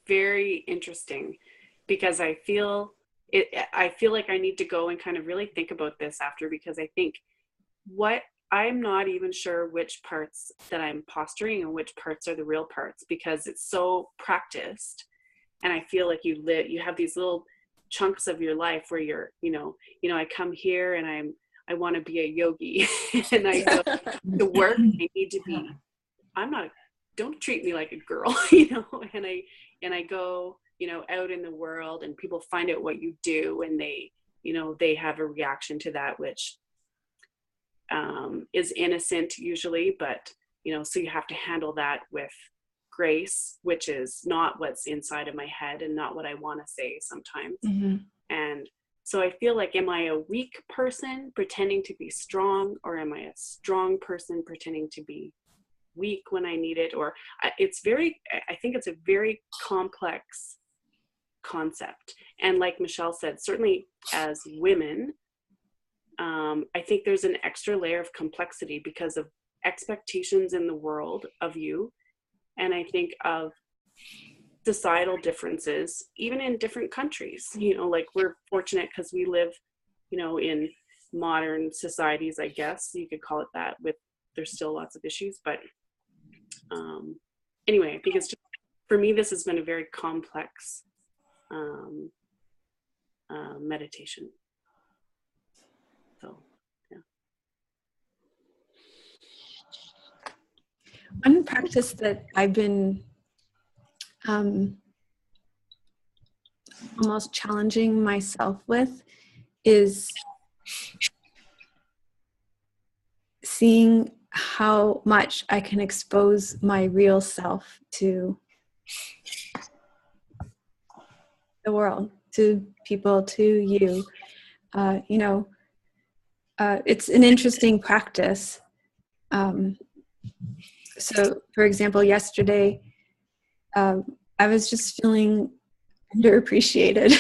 very interesting because I feel like I need to go and kind of really think about this after, because I think I'm not even sure which parts that I'm posturing and which parts are the real parts, because it's so practiced. And I feel like you have these little chunks of your life where you're, I come here and I want to be a yogi and I go to work. I need to be, don't treat me like a girl, and I go, out in the world and people find out what you do and they have a reaction to that, which is innocent usually, but, so you have to handle that with grace, which is not what's inside of my head and not what I want to say sometimes. Mm-hmm. And so I feel like, am I a weak person pretending to be strong, or am I a strong person pretending to be weak when I need it? Or I think it's a very complex concept. And like Michelle said, certainly as women, I think there's an extra layer of complexity because of expectations in the world of you. And I think of societal differences, even in different countries, like we're fortunate because we live, in modern societies, I guess you could call it that, there's still lots of issues, but anyway, I think it's just, for me, this has been a very complex meditation. So, yeah. One practice that I've been almost challenging myself with is seeing how much I can expose my real self to the world, to people, to you. It's an interesting practice. So, for example, yesterday, I was just feeling underappreciated.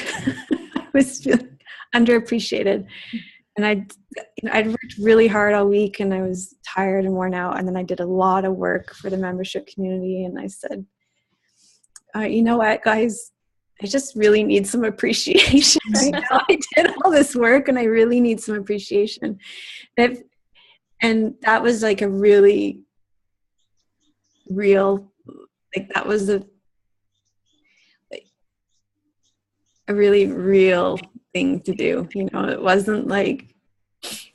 I was feeling underappreciated. And I'd worked really hard all week and I was tired and worn out. And then I did a lot of work for the membership community. And I said, you know what, guys, I just really need some appreciation right now. I did all this work and I really need some appreciation. And that was like a really real, that was a really real thing to do. It wasn't like,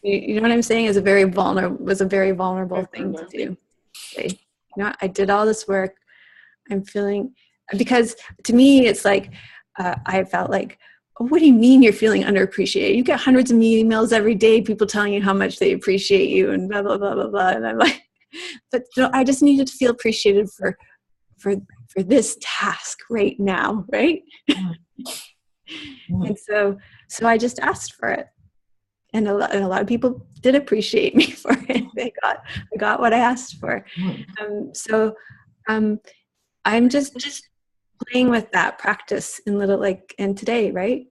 you know what I'm saying? It was a very vulnerable thing to do. Say, I did all this work. I'm feeling, because to me, it's like, I felt like, oh, what do you mean you're feeling underappreciated? You get hundreds of emails every day, people telling you how much they appreciate you and blah, blah, blah, blah, blah. And I'm like, but I just needed to feel appreciated for this task right now, right? And so I just asked for it, and a lot of people did appreciate me for it. I got what I asked for. So I'm just playing with that practice in little, and today, right?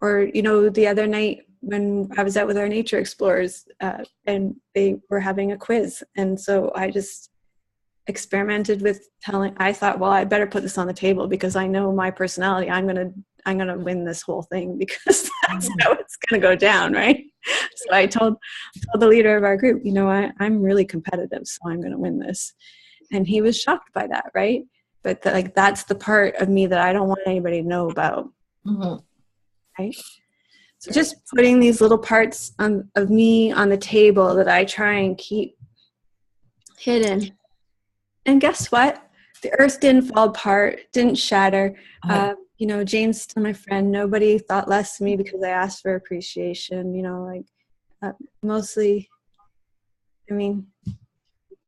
Or the other night when I was out with our nature explorers, and they were having a quiz, and so I just experimented with I thought, well, I better put this on the table because I know my personality. I'm I'm gonna win this whole thing because that's how it's gonna go down, right? So I told the leader of our group, you know, I'm really competitive, so I'm gonna win this. And he was shocked by that, right? But that's the part of me that I don't want anybody to know about, right? So just putting these little parts of me on the table that I try and keep hidden. And guess what? The earth didn't fall apart, didn't shatter. You know, Jane's still my friend. Nobody thought less of me because I asked for appreciation. You know, like mostly, I mean,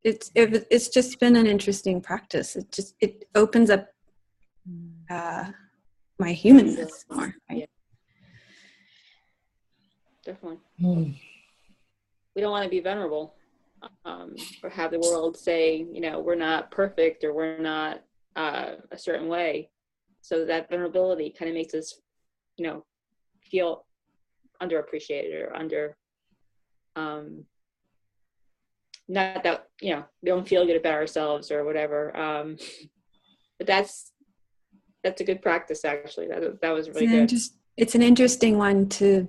it's just been an interesting practice. It opens up my humanness more. Right? Yeah. Definitely. We don't want to be vulnerable, or have the world say, you know, we're not perfect or we're not a certain way. So that vulnerability kind of makes us, you know, feel underappreciated or under, not that, you know, we don't feel good about ourselves or whatever. But that's a good practice, actually. That was really good. It's an interesting one to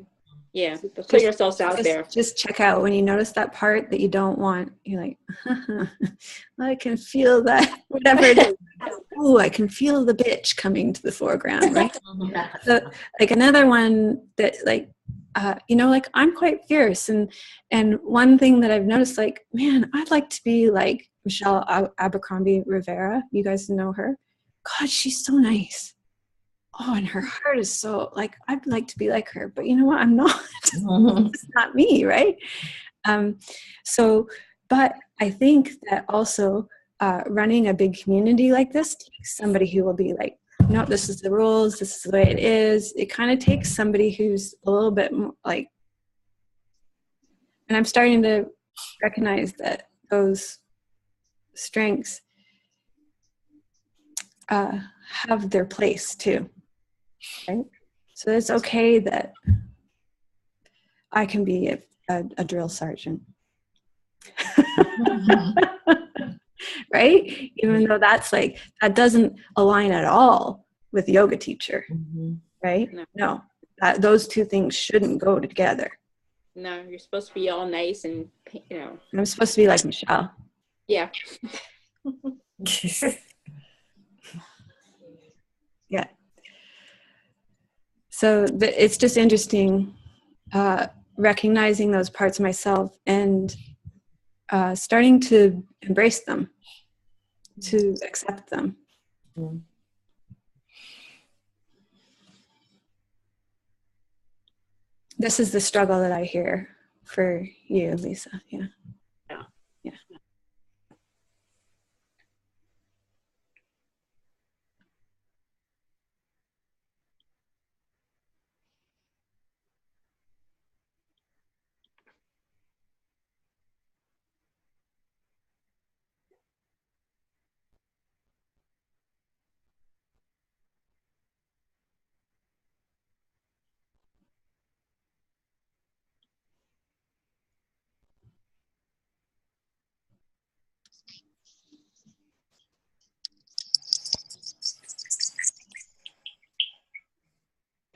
put yourselves out there. Just check out when you notice that part that you don't want. You're like, I can feel that, whatever it is. Oh, I can feel the bitch coming to the foreground, right? So, like another one that, like, you know, like I'm quite fierce, and one thing that I've noticed, like, man, I'd like to be like Michelle Abercrombie Rivera. You guys know her? God, she's so nice. Oh, and her heart is so, like, I'd like to be like her, but you know what? I'm not. It's not me, right? So, but I think that also running a big community like this takes somebody who will be like, no, this is the rules, this is the way it is. It kind of takes somebody who's a little bit more like, and I'm starting to recognize that those strengths have their place too. Right? So it's okay that I can be a drill sergeant. Right? Even though that's like, that doesn't align at all with yoga teacher. Right? No, those two things shouldn't go together. No, you're supposed to be all nice and, you know. I'm supposed to be like Michelle. Yeah. Yeah. So it's just interesting recognizing those parts of myself and starting to embrace them, to accept them. This is the struggle that I hear for you, Lisa. Yeah.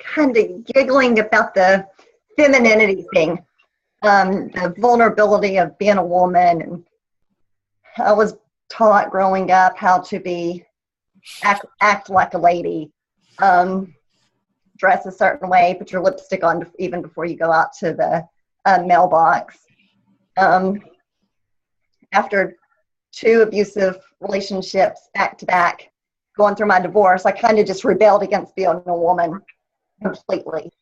Kind of giggling about the femininity thing, the vulnerability of being a woman. And I was taught growing up how to act like a lady, dress a certain way, put your lipstick on even before you go out to the mailbox. After 2 abusive relationships back to back, going through my divorce, I kind of just rebelled against being a woman completely.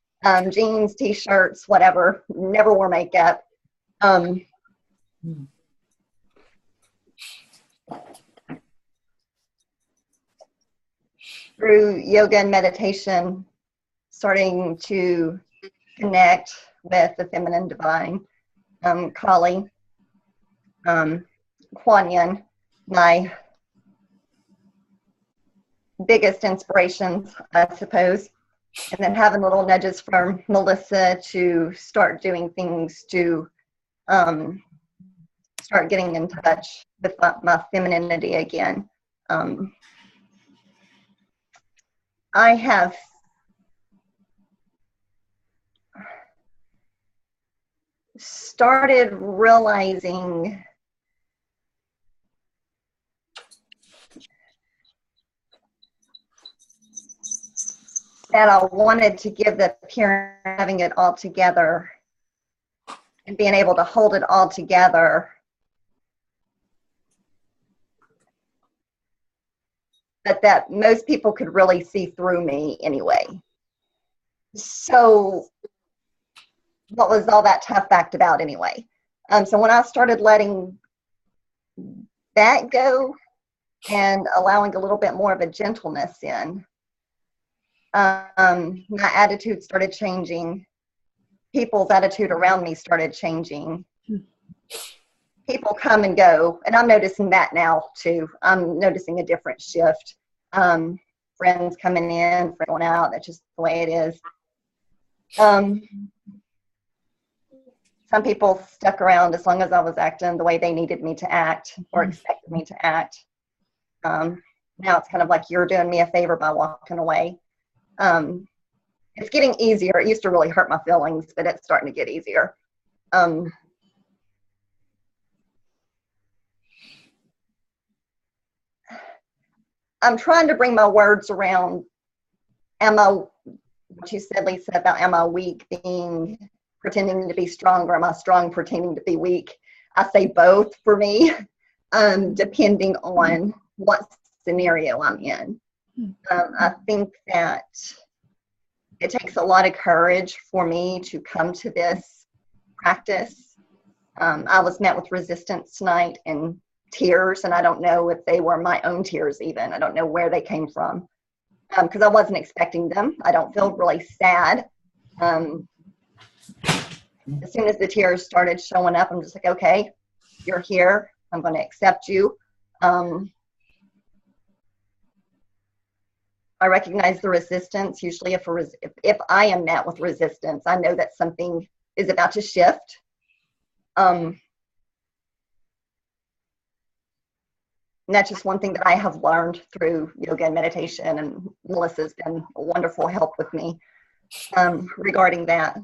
Jeans, t-shirts, whatever, never wore makeup. Through yoga and meditation, starting to connect with the feminine divine, Kali, Kuan Yin, my biggest inspirations, I suppose. And then having little nudges from Melissa to start doing things to start getting in touch with my femininity again. I have started realizing that I wanted to give the appearance of having it all together and being able to hold it all together, but that most people could really see through me anyway. So what was all that tough act about anyway? So when I started letting that go and allowing a little bit more of a gentleness in, my attitude started changing. People's attitude around me started changing. People come and go, and I'm noticing that now too. I'm noticing a different shift. Friends coming in, friends going out. That's just the way it is. Some people stuck around as long as I was acting the way they needed me to act or expected me to act. Now it's kind of like you're doing me a favor by walking away. It's getting easier. It used to really hurt my feelings, but it's starting to get easier. I'm trying to bring my words around. What you said, Lisa, about am I weak being pretending to be strong, or am I strong pretending to be weak? I say both for me, depending on what scenario I'm in. I think that it takes a lot of courage for me to come to this practice. I was met with resistance tonight and tears, and I don't know if they were my own tears even. I don't know where they came from, because I wasn't expecting them. I don't feel really sad. As soon as the tears started showing up, I'm just like, okay, you're here. I'm going to accept you. I recognize the resistance. Usually if I am met with resistance, I know that something is about to shift. And that's just one thing that I have learned through yoga and meditation, and Melissa's been a wonderful help with me regarding that.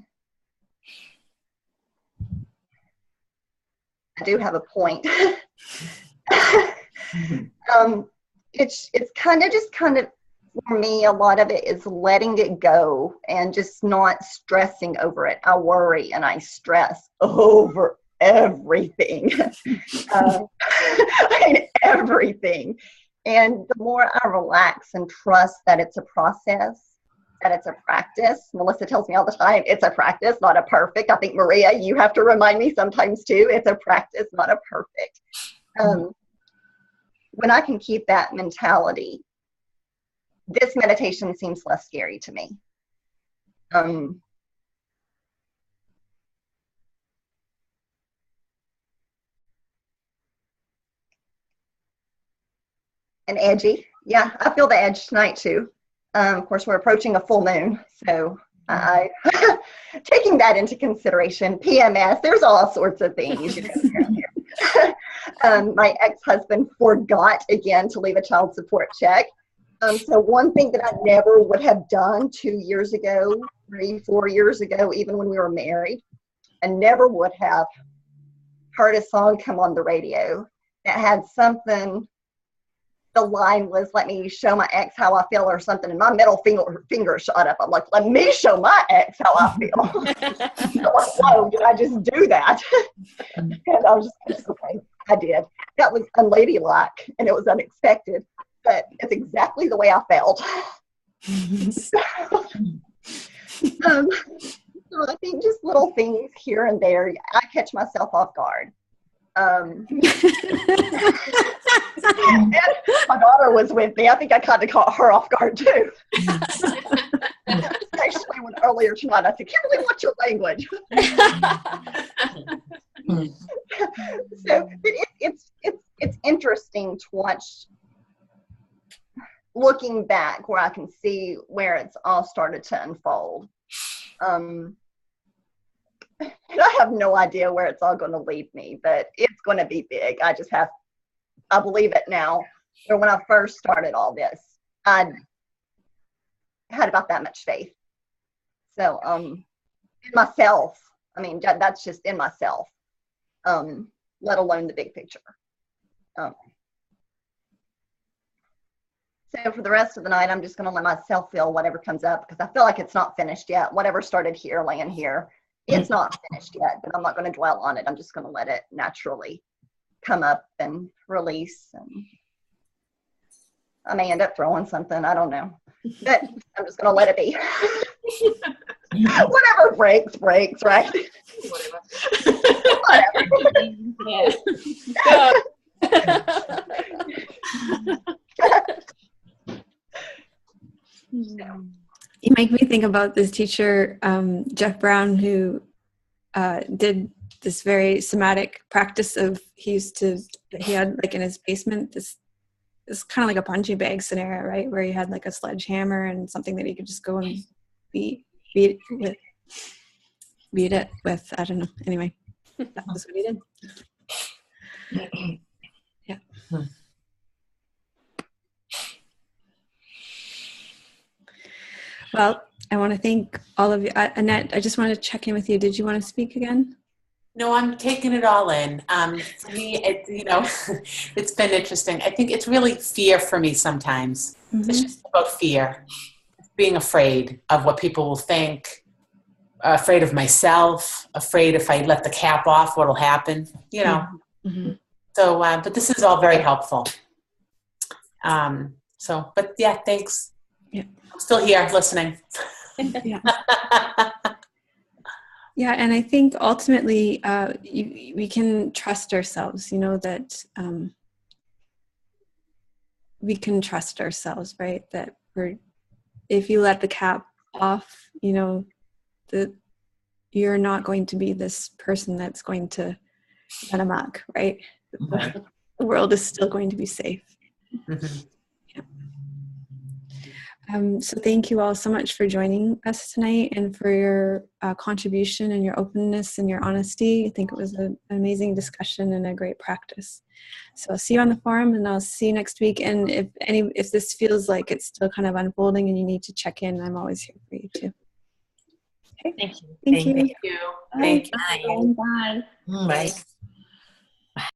I do have a point. It's kind of for me, a lot of it is letting it go and just not stressing over it. I worry and I stress over everything. Everything. And the more I relax and trust that it's a process, that it's a practice. Melissa tells me all the time, it's a practice, not a perfect. I think, Maria, you have to remind me sometimes too, it's a practice, not a perfect. When I can keep that mentality, this meditation seems less scary to me. And edgy. Yeah, I feel the edge tonight too. Of course, we're approaching a full moon, so I taking that into consideration. PMS, there's all sorts of things. My ex-husband forgot again to leave a child support check. So one thing that I never would have done 2 years ago, 3-4 years ago, even when we were married, I never would have heard a song come on the radio that had something. The line was, let me show my ex how I feel, or something, and my middle finger shot up. I'm like, let me show my ex how I feel. I'm like, whoa, did I just do that? And I was just, okay, I did. That was unladylike, and it was unexpected, but it's exactly the way I felt. So I think just little things here and there, I catch myself off guard. And my daughter was with me. I think I kind of caught her off guard too. Especially when earlier tonight I said, Kimberly, what's your language? So it's interesting to watch, looking back, where I can see where it's all started to unfold. And I have no idea where it's all going to lead me, but it's going to be big. I believe it now. Or when I first started all this, I had about that much faith. So in myself, I mean, that's just in myself, let alone the big picture. So for the rest of the night, I'm just going to let myself feel whatever comes up, because I feel like it's not finished yet. Whatever started here, laying here, it's not finished yet, but I'm not going to dwell on it. I'm just going to let it naturally come up and release. And I may end up throwing something, I don't know, but I'm just going to let it be. Whatever breaks, right? You make me think about this teacher, Jeff Brown, who did this very somatic practice of, he had like in his basement this kind of like a punching bag scenario, right? Where he had like a sledgehammer and something that he could just go and beat it with, I don't know. Anyway, that was what he did. Yeah. Well, I want to thank all of you. Annette, I just wanted to check in with you. Did you want to speak again? No, I'm taking it all in. For me, it's been interesting. I think it's really fear for me sometimes. Mm-hmm. It's just about fear, being afraid of what people will think, afraid of myself, afraid if I let the cap off, what'll happen, Mm-hmm. So, but this is all very helpful. But yeah, thanks. Yeah. I'm still here listening. Yeah. Yeah, and I think ultimately we can trust ourselves, that we can trust ourselves, right? That if you let the cap off, that you're not going to be this person that's going to run amok, right? Mm-hmm. The world is still going to be safe. Mm-hmm. So thank you all so much for joining us tonight and for your contribution and your openness and your honesty. I think it was an amazing discussion and a great practice. So I'll see you on the forum, and I'll see you next week. And if this feels like it's still kind of unfolding and you need to check in, I'm always here for you too. Okay. Thank you. Thank you. Thank you. Bye. Thank you. Bye. Bye.